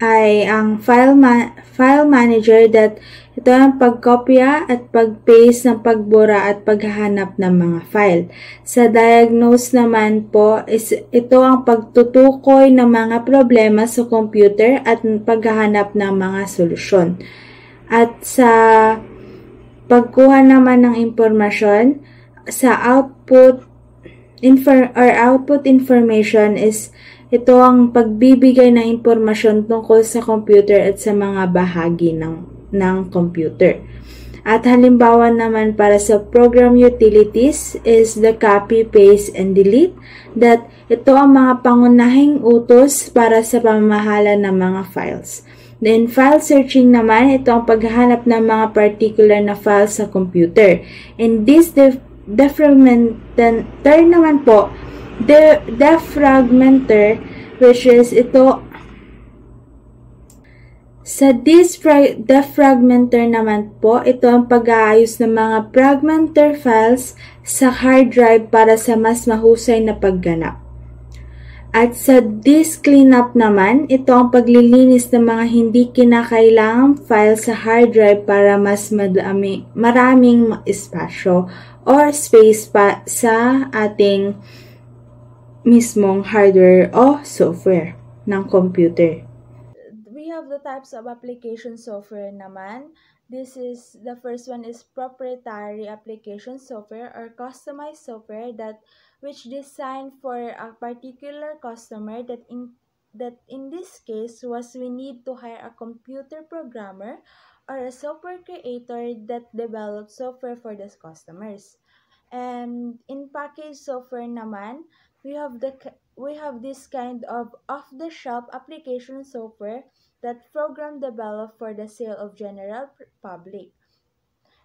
C: ay ang file manager that ito ang pagkopya at pag-paste ng pagbura at paghahanap ng mga file. Sa diagnose naman po, ito ang pagtutukoy ng mga problema sa computer at paghahanap ng mga solusyon. At sa pagkuha naman ng impormasyon, sa output information is ito ang pagbibigay ng impormasyon tungkol sa computer at sa mga bahagi ng computer. At halimbawa naman para sa program utilities is the copy, paste, and delete, that ito ang mga pangunahing utos para sa pamamahala ng mga files. Then file searching naman, ito ang paghahanap ng mga particular na files sa computer. And this defragmenter naman po, defragmenter, which is ito. Sa disk defragmenter naman po, ito ang pag-aayos ng mga fragmented files sa hard drive para sa mas mahusay na pagganap. At sa disk cleanup naman, ito ang paglilinis ng mga hindi kinakailangang file sa hard drive para mas maraming espasyo or space pa sa ating mismong hardware o software ng computer.
G: We have the types of application software naman. The first one is proprietary application software or customized software which designed for a particular customer that in this case we need to hire a computer programmer or a software creator that develops software for these customers. And in package software naman, we have this kind of off-the-shelf application software that program developed for the sale of general public.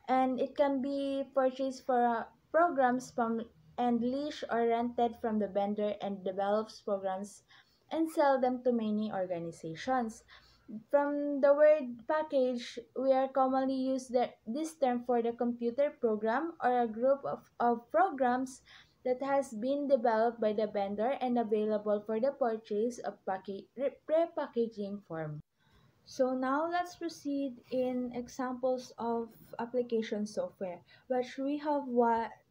G: And it can be purchased for programs from and leased or rented from the vendor and develops programs and sell them to many organizations. From the word package, we are commonly use this term for the computer program or a group of programs that has been developed by the vendor and available for the purchase of pre-packaging form. So now let's proceed in examples of application software, which we have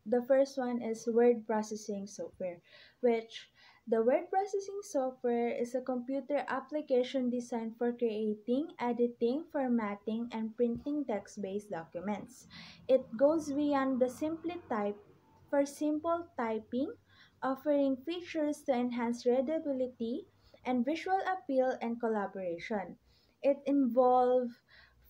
G: the first one is word processing software, which the word processing software is a computer application designed for creating, editing, formatting, and printing text-based documents. It goes beyond the simple typing, offering features to enhance readability and visual appeal and collaboration. It involves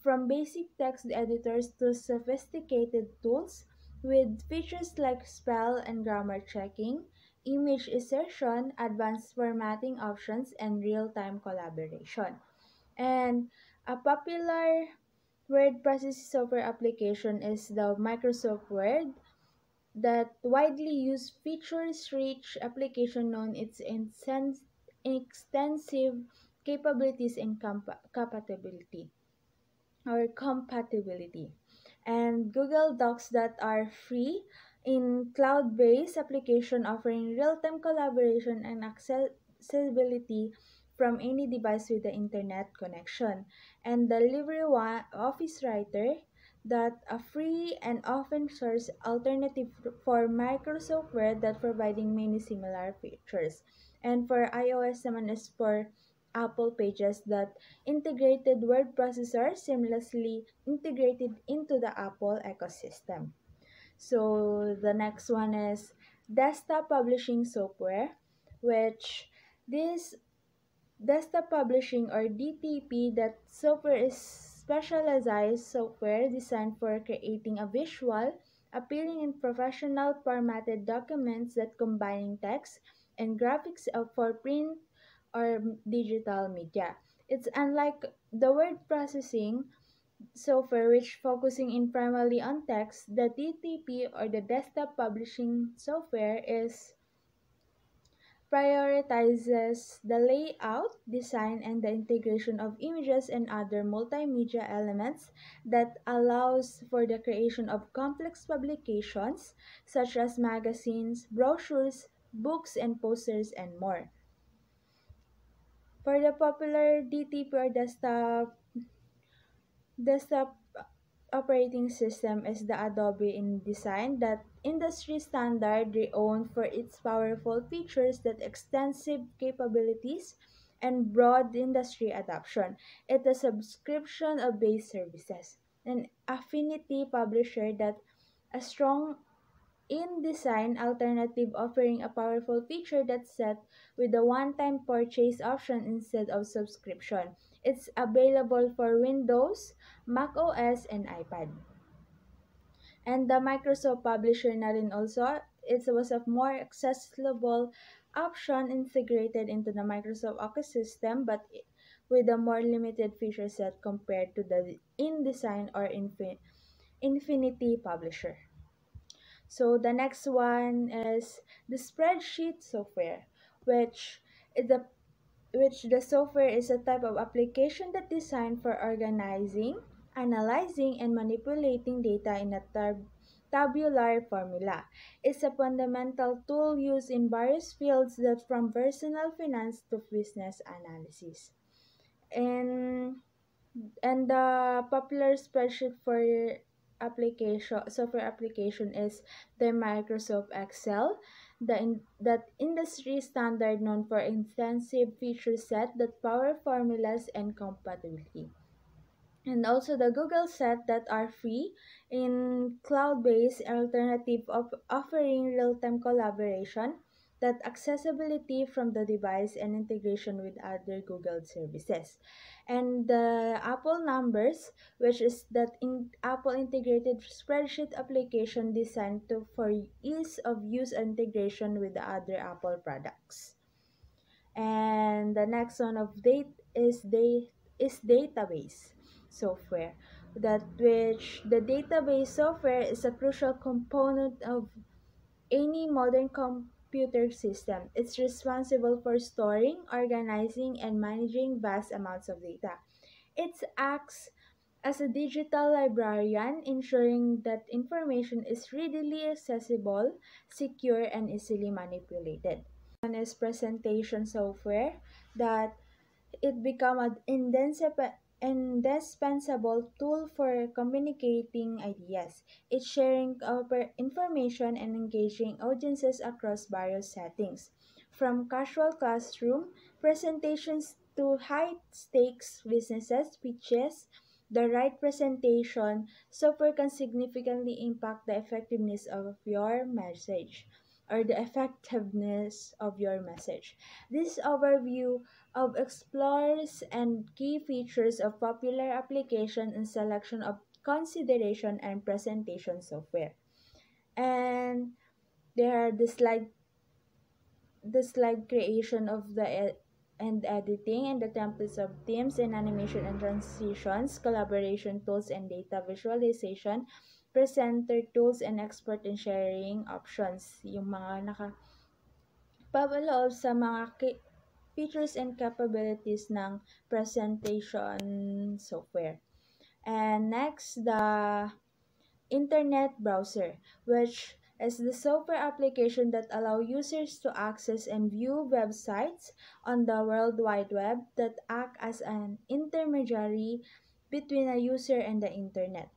G: from basic text editors to sophisticated tools with features like spell and grammar checking, image insertion, advanced formatting options, and real-time collaboration. And a popular word processing software application is the Microsoft Word, that widely used features-rich application known its extensive capabilities and compatibility. And Google Docs that are free in cloud-based application offering real-time collaboration and accessibility from any device with the internet connection. and the LibreOffice Office Writer, that a free and open source alternative for Microsoft Word that providing many similar features. And for iOS naman is for Apple Pages that integrated word processor seamlessly integrated into the Apple ecosystem. So the next one is desktop publishing software, which this desktop publishing or DTP, that software is specialized software designed for creating a visual, appealing and professional formatted documents that combining text and graphics for print or digital media. It's unlike the word processing software which focusing in primarily on text. The DTP or the desktop publishing software is prioritizes the layout, design, and the integration of images and other multimedia elements that allows for the creation of complex publications such as magazines, brochures, books, and posters, and more. For the popular DTP or desktop operating system is the Adobe InDesign, that industry standard renowned for its powerful features that extensive capabilities and broad industry adoption. It is a subscription of based services. An affinity publisher that a strong InDesign alternative offering a powerful feature that's set with a one-time purchase option instead of subscription. It's available for Windows, Mac OS, and iPad. And the Microsoft Publisher na rin also, it was a more accessible option integrated into the Microsoft ecosystem, but with a more limited feature set compared to the InDesign or Infinity Publisher. So the next one is the spreadsheet software, which is the which the software is a type of application that designed for organizing, analyzing, and manipulating data in a tabular formula. It's a fundamental tool used in various fields that from personal finance to business analysis. And the popular spreadsheet for application software application is the Microsoft Excel, that industry standard known for extensive feature set that power formulas and compatibility. And also the Google set that are free in cloud-based alternative of offering real-time collaboration, that accessibility from the device and integration with other Google services. And the Apple Numbers, which is that in Apple integrated spreadsheet application designed to for ease of use and integration with the other Apple products. And the next one of is database software, that which the database software is a crucial component of any modern computer system. It's responsible for storing, organizing, and managing vast amounts of data. It acts as a digital librarian, ensuring that information is readily accessible, secure, and easily manipulated. One is presentation software, that it become an indispensable tool for communicating ideas. It's sharing information and engaging audiences across various settings, from casual classroom presentations to high-stakes businesses pitches. The right presentation software can significantly impact the effectiveness of your message or the effectiveness of your message. This overview of explores and key features of popular application and selection of consideration and presentation software. And there are the slide creation of and editing and the templates of themes and animation and transitions, collaboration tools and data visualization, presenter tools and export and sharing options. Yung mga papaloob sa mga features and capabilities ng presentation software. And next, the internet browser, which is the software application that allow users to access and view websites on the World Wide Web that act as an intermediary between a user and the internet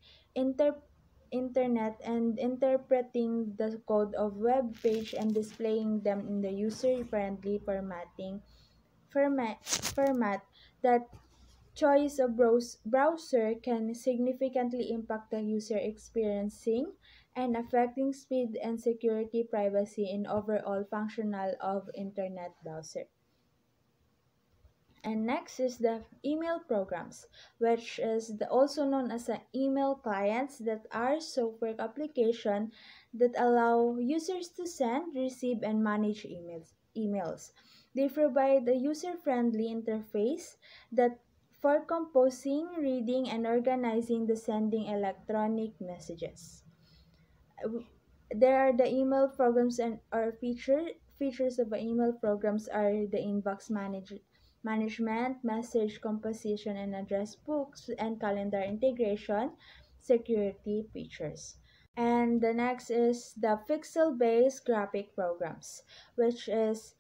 G: and interpreting the code of web page and displaying them in the user-friendly format that choice of browser can significantly impact the user experiencing and affecting speed and security, privacy, and overall functional of internet browser. And next is the email programs, which is also known as email clients that are software application that allow users to send, receive, and manage emails. They provide a user-friendly interface that for composing, reading, and organizing the sending electronic messages. There are the email programs and our features of the email programs are the inbox management, message composition and address books, and calendar integration, security features. And the next is the pixel-based graphic programs, which is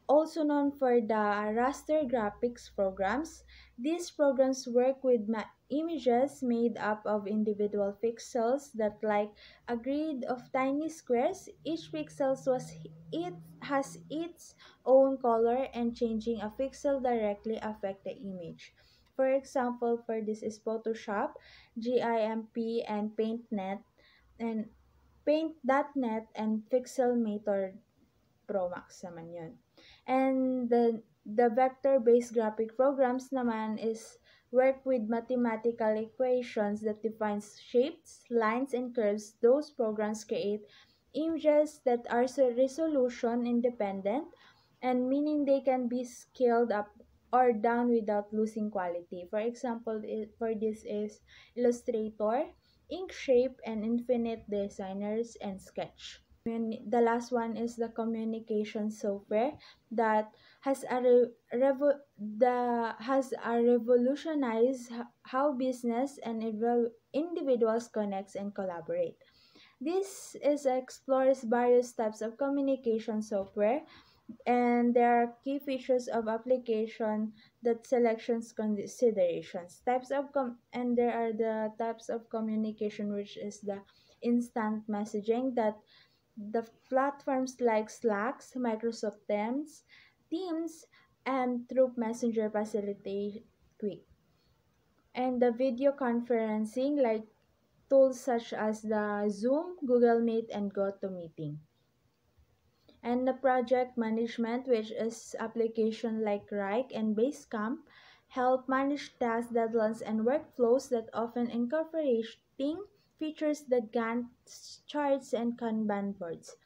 G: also known for the raster graphics programs. These programs work with images made up of individual pixels that like a grid of tiny squares. Each pixel has its own color, and changing a pixel directly affect the image. For example, for this is Photoshop, GIMP, and and Paint.net, and Pixelmator Pro Max naman yun. And the vector-based graphic programs naman is work with mathematical equations that defines shapes, lines, and curves. Those programs create images that are resolution independent, and meaning they can be scaled up or down without losing quality. For example, for this is Illustrator, Inkscape, and Infinite Designers, and Sketch. The last one is the communication software that has revolutionized how business and individuals connect and collaborate. This explores various types of communication software, and there are key features of application that selections considerations. And there are the types of communication, which is the instant messaging that the platforms like Slack, Microsoft Teams, and Troop Messenger facilitate quick. And the video conferencing like tools such as the Zoom, Google Meet, and GoToMeeting. And the project management, which is application like Rike and Basecamp, help manage tasks, deadlines, and workflows that often incorporating features the Gantt charts and Kanban boards.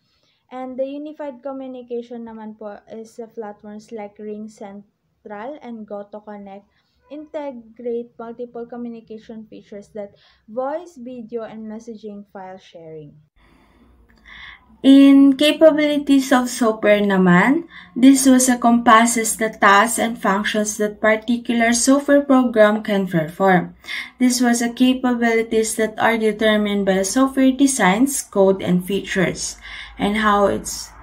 G: And the unified communication naman po is platforms like Ring Central and GoToConnect integrate multiple communication features that voice, video, and messaging file sharing.
C: In capabilities of software naman, this encompasses the tasks and functions that particular software program can perform. This was capabilities that are determined by software designs, code, and features, and how its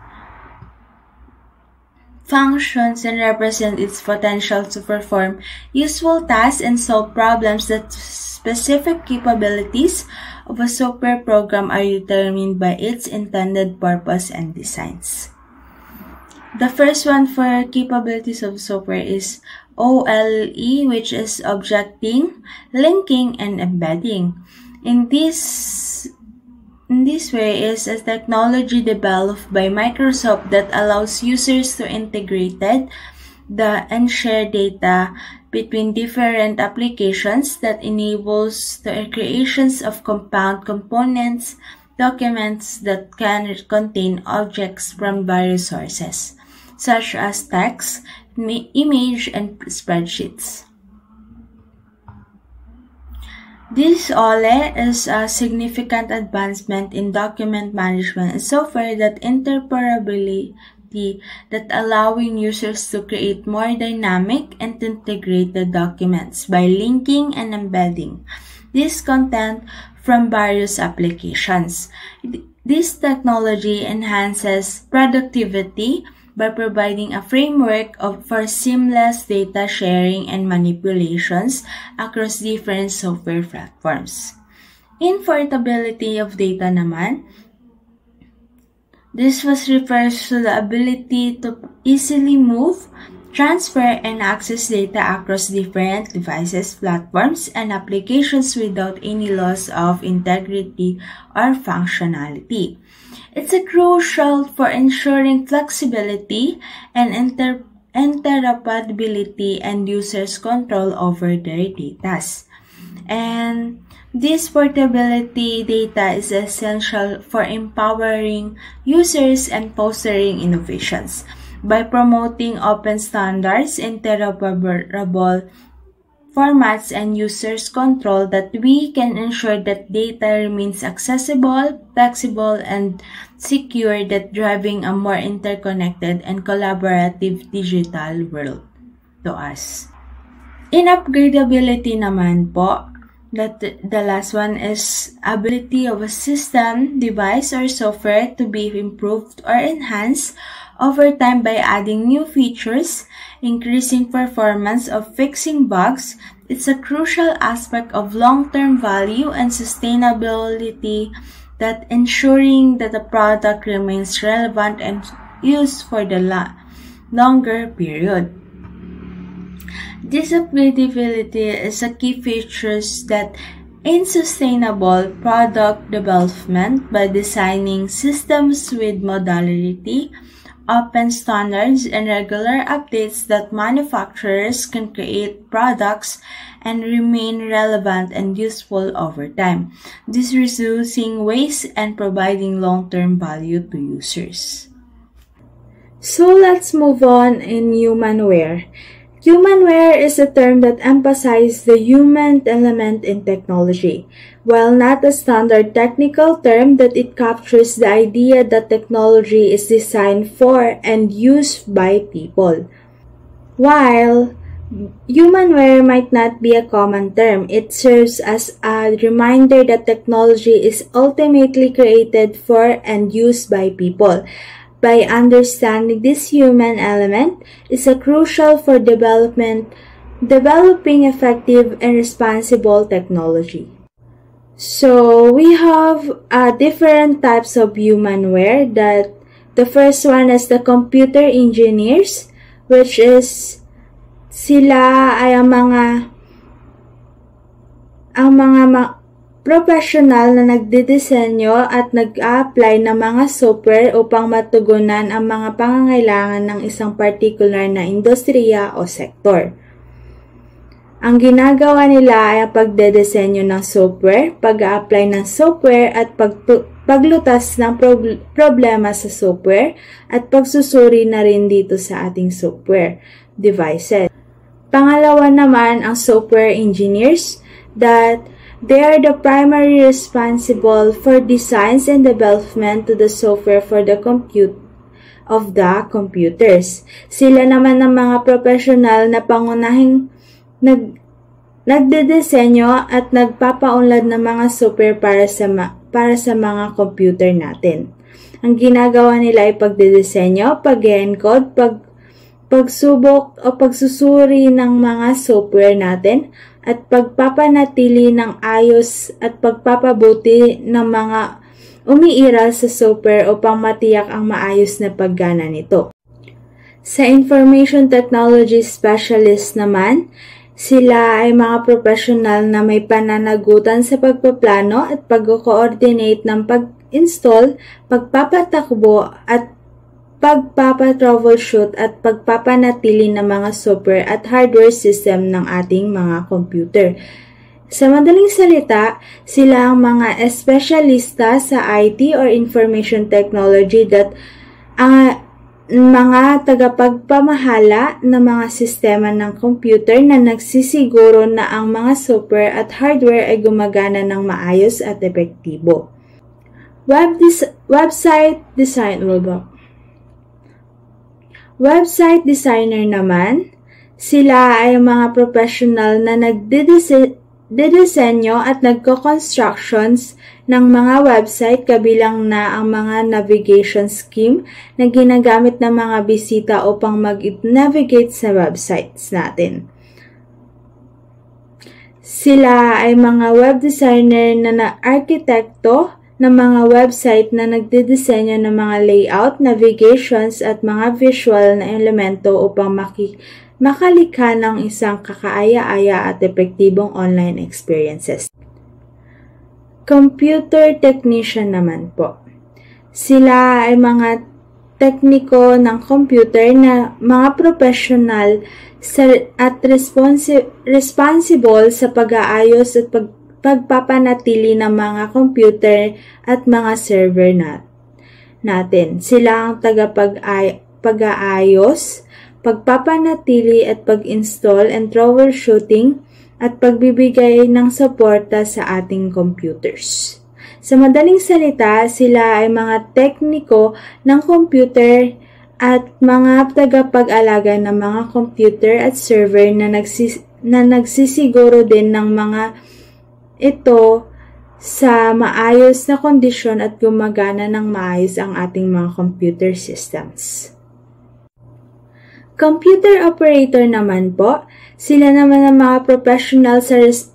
C: functions and represent its potential to perform useful tasks and solve problems. That specific capabilities of a software program are determined by its intended purpose and designs. The first one for capabilities of software is OLE, which is objecting, linking, and embedding. In this way is a technology developed by Microsoft that allows users to integrate and share data between different applications that enables the creations of compound components, documents that can contain objects from various sources, such as text, image, and spreadsheets. This OLE is a significant advancement in document management and software that interoperability that allowing users to create more dynamic and integrated documents by linking and embedding this content from various applications. This technology enhances productivity by providing a framework for seamless data sharing and manipulations across different software platforms. In portability of data naman, this refers to the ability to easily move, transfer, and access data across different devices, platforms, and applications without any loss of integrity or functionality. It's crucial for ensuring flexibility and interoperability and users' control over their data. And this portability data is essential for empowering users and fostering innovations. By promoting open standards, interoperable formats, and users' control, that we can ensure that data remains accessible, flexible, and secure, that driving a more interconnected and collaborative digital world to us. In upgradability naman po, the last one is ability of a system, device, or software to be improved or enhanced over time by adding new features, increasing performance, or fixing bugs. It's a crucial aspect of long-term value and sustainability, that ensuring that the product remains relevant and used for the longer period. This upgradability is a key feature that in sustainable product development by designing systems with modularity, open standards, and regular updates, that manufacturers can create products and remain relevant and useful over time. This reducing waste and providing long-term value to users. So let's move on in humanware. Humanware is a term that emphasizes the human element in technology. While not a standard technical term, that it captures the idea that technology is designed for and used by people. While humanware might not be a common term, it serves as a reminder that technology is ultimately created for and used by people. By understanding this human element is crucial for developing effective and responsible technology. So we have different types of humanware. That the first one is the computer engineers, which is sila ay ang mga professional na nagdidisenyo at nag-a-apply ng mga software upang matugunan ang mga pangangailangan ng isang particular na industriya o sektor. Ang ginagawa nila ay ang pagdedesenyo ng software, pag-a-apply ng software at paglutas ng problema sa software at pagsusuri na rin dito sa ating software devices. Pangalawa naman ang software engineers, that they are the primary responsible for designs and development to the software for the compute of the computers. Sila naman ang mga professional na pangunahing nagdedesenyo at nagpapaunlad ng mga software para sa mga computer natin. Ang ginagawa nila ay pagdedesenyo, pag-encode, pagsubok o pagsusuri ng mga software natin, at pagpapanatili ng ayos at pagpapabuti ng mga umiiral sa software upang matiyak ang maayos na paggana nito. Sa information technology specialist naman, sila ay mga professional na may pananagutan sa pagpaplano at pag-coordinate ng pag-install, pagpapatakbo at pagpapa-troubleshoot at pagpapanatili ng mga software at hardware system ng ating mga computer. Sa madaling salita, sila ang mga espesyalista sa IT or information technology, that ang mga tagapagpamahala ng mga sistema ng computer na nagsisiguro na ang mga software at hardware ay gumagana ng maayos at epektibo. Website designer naman, sila ay mga professional na nagdidisenyo at nagko-constructions ng mga website kabilang na ang mga navigation scheme na ginagamit ng mga bisita upang mag-navigate sa websites natin. Sila ay mga web designer na arkitekto ng mga website na nagdidisenyo ng mga layout, navigations at mga visual na elemento upang makalikha ng isang kakaaya-aya at epektibong online experiences. Computer technician naman po. Sila ay mga tekniko ng computer na mga professional at responsible sa pag-aayos at pagpapanatili ng mga computer at mga server natin. Sila ang pag-aayos, pagpapanatili at pag-install and troubleshooting at pagbibigay ng suporta sa ating computers. Sa madaling salita, sila ay mga tekniko ng computer at mga tagapag-alaga ng mga computer at server na nagsisiguro din ng mga ito sa maayos na kondisyon at gumagana ng maayos ang ating mga computer systems. Computer operator naman po, sila naman ang mga professional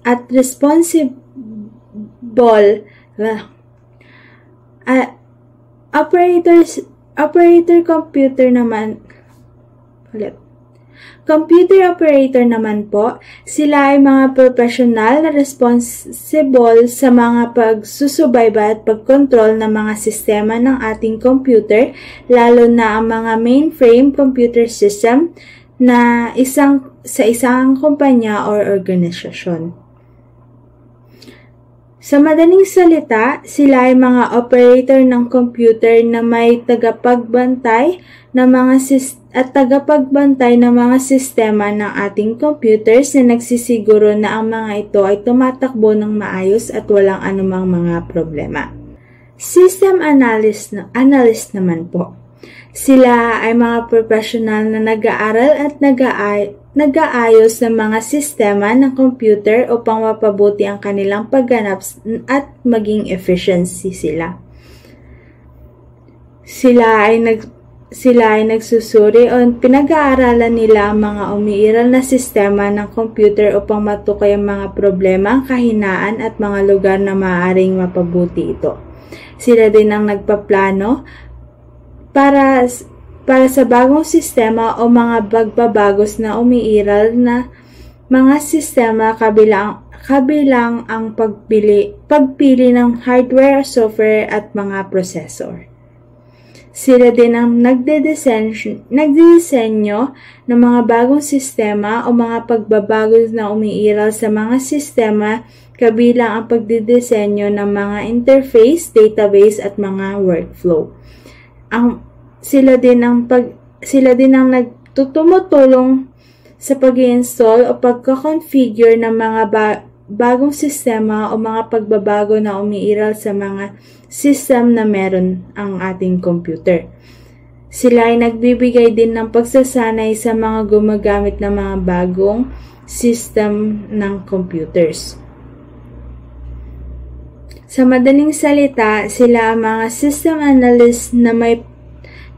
C: at responsible Computer operator naman po, sila ay mga professional na responsible sa mga pagsusubaybay at pagkontrol ng mga sistema ng ating computer, lalo na ang mga mainframe computer system na sa isang kumpanya o organisasyon. Sa madaling salita, sila ay mga operator ng computer na may tagapagbantay ng mga sistema ng ating computers na nagsisiguro na ang mga ito ay tumatakbo ng maayos at walang anumang mga problema. System analyst naman po. Sila ay mga professional na nag-aaral at nag-aayos ng mga sistema ng computer upang mapabuti ang kanilang pagganap at maging efficiency sila. Sila ay nagsusuri o pinag-aaralan nila ang mga umiiral na sistema ng computer upang matukay ang mga problema, kahinaan at mga lugar na maaaring mapabuti ito. Sila din ang nagpaplano para sa bagong sistema o mga pagbabagos na umiiral na mga sistema kabilang ang pagpili ng hardware, software at mga processor. Sila din ang nagdidisenyo ng mga bagong sistema o mga pagbabagos na umiiral sa mga sistema kabilang ang pagdidisenyo ng mga interface, database at mga workflow. Sila din ang tumutulong sa pag-i-install o pagka-configure ng mga bagong sistema o mga pagbabago na umiiral sa mga system na meron ang ating computer. Sila ay nagbibigay din ng pagsasanay sa mga gumagamit ng mga bagong system ng computers. Sa madaling salita, sila ang mga system analyst na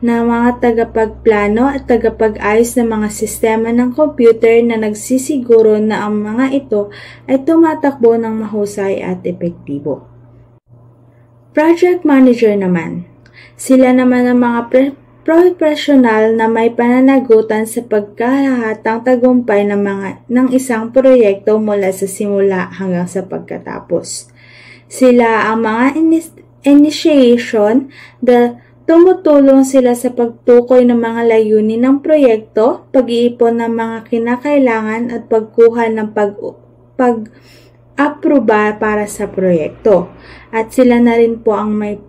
C: mga tagapagplano at tagapag-ayos ng mga sistema ng computer na nagsisiguro na ang mga ito ay tumatakbo ng mahusay at epektibo. Project manager naman. Sila naman ang mga professional na may pananagutan sa pagkakahatang tagumpay ng isang proyekto mula sa simula hanggang sa pagkatapos. Sila ang mga initiation, tumutulong sila sa pagtukoy ng mga layunin ng proyekto, pag-iipon ng mga kinakailangan at pagkuha ng pag-aproba para sa proyekto. At sila na rin po ang may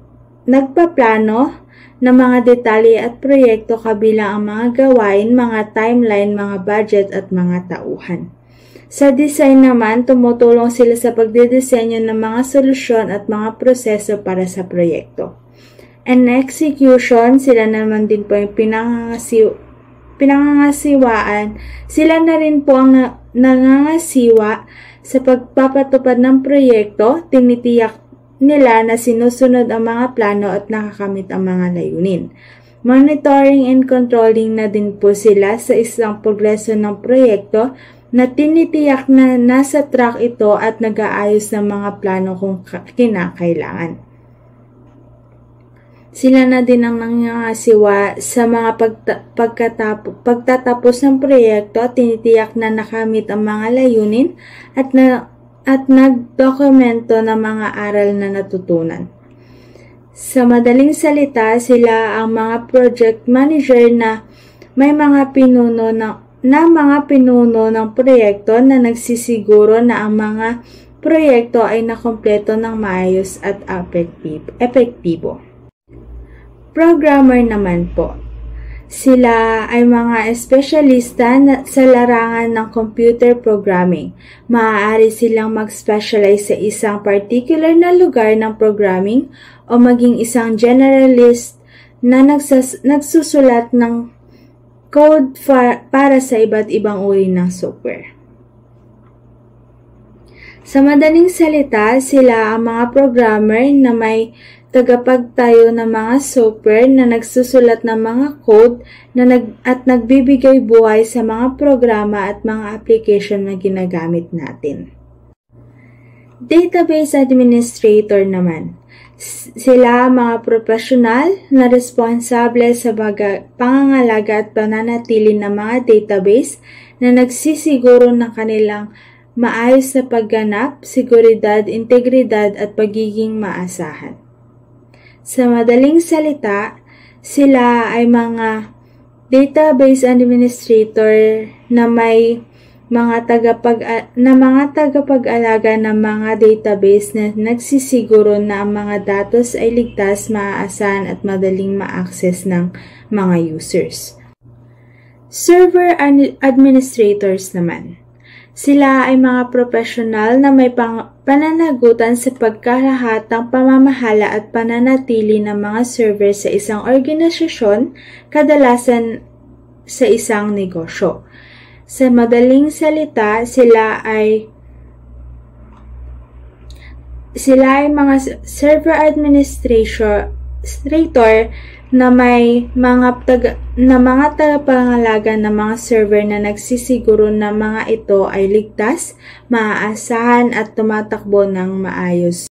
C: nagpaplano ng mga detalye at proyekto kabilang ang mga gawain, mga timeline, mga budget at mga tauhan. Sa design naman, tumutulong sila sa pagdidisenyo ng mga solusyon at mga proseso para sa proyekto. And execution, sila naman din po yung pinangangasiwaan. Sila na rin po ang nangangasiwa Sa pagpapatupad ng proyekto, tinitiyak nila na sinusunod ang mga plano at nakakamit ang mga layunin. Monitoring and controlling na din po sila sa isang progreso ng proyekto na tinitiyak na nasa track ito at nag-aayos ng mga plano kung kinakailangan. Sila na din ang nangangasiwa sa mga pagtatapos ng proyekto at tinitiyak na nakamit ang mga layunin at nagdokumento ng mga aral na natutunan. Sa madaling salita, sila ang mga project manager na may mga pinuno ng proyekto na nagsisiguro na ang mga proyekto ay nakompleto ng maayos at epektibo. Programmer naman po. Sila ay mga espesyalista sa larangan ng computer programming. Maaari silang mag-specialize sa isang particular na lugar ng programming o maging isang generalist na nagsusulat ng code para sa iba't ibang uri ng software. Sa madaling salita, sila ang mga programmer na may tagapagtayo ng mga software na nagsusulat ng mga code at nagbibigay buhay sa mga programa at mga application na ginagamit natin. Database Administrator naman. Sila mga profesional na responsable sa pangangalaga at pananatili ng mga database na nagsisiguro ng kanilang maayos na pagganap, seguridad, integridad at pagiging maasahan. Sa madaling salita, sila ay mga database administrator na may mga tagapag-alaga ng mga database na nagsisiguro na ang mga datos ay ligtas, maaasahan at madaling ma-access ng mga users. Server administrators naman. Sila ay mga profesional na may pananagutan sa pagkalahatang pamamahala at pananatili ng mga server sa isang organisasyon, kadalasan sa isang negosyo. Sa madaling salita, sila ay mga server administrator na may mga tagapangalaga ng mga server na nagsisiguro na mga ito ay ligtas, maaasahan at tumatakbo ng maayos.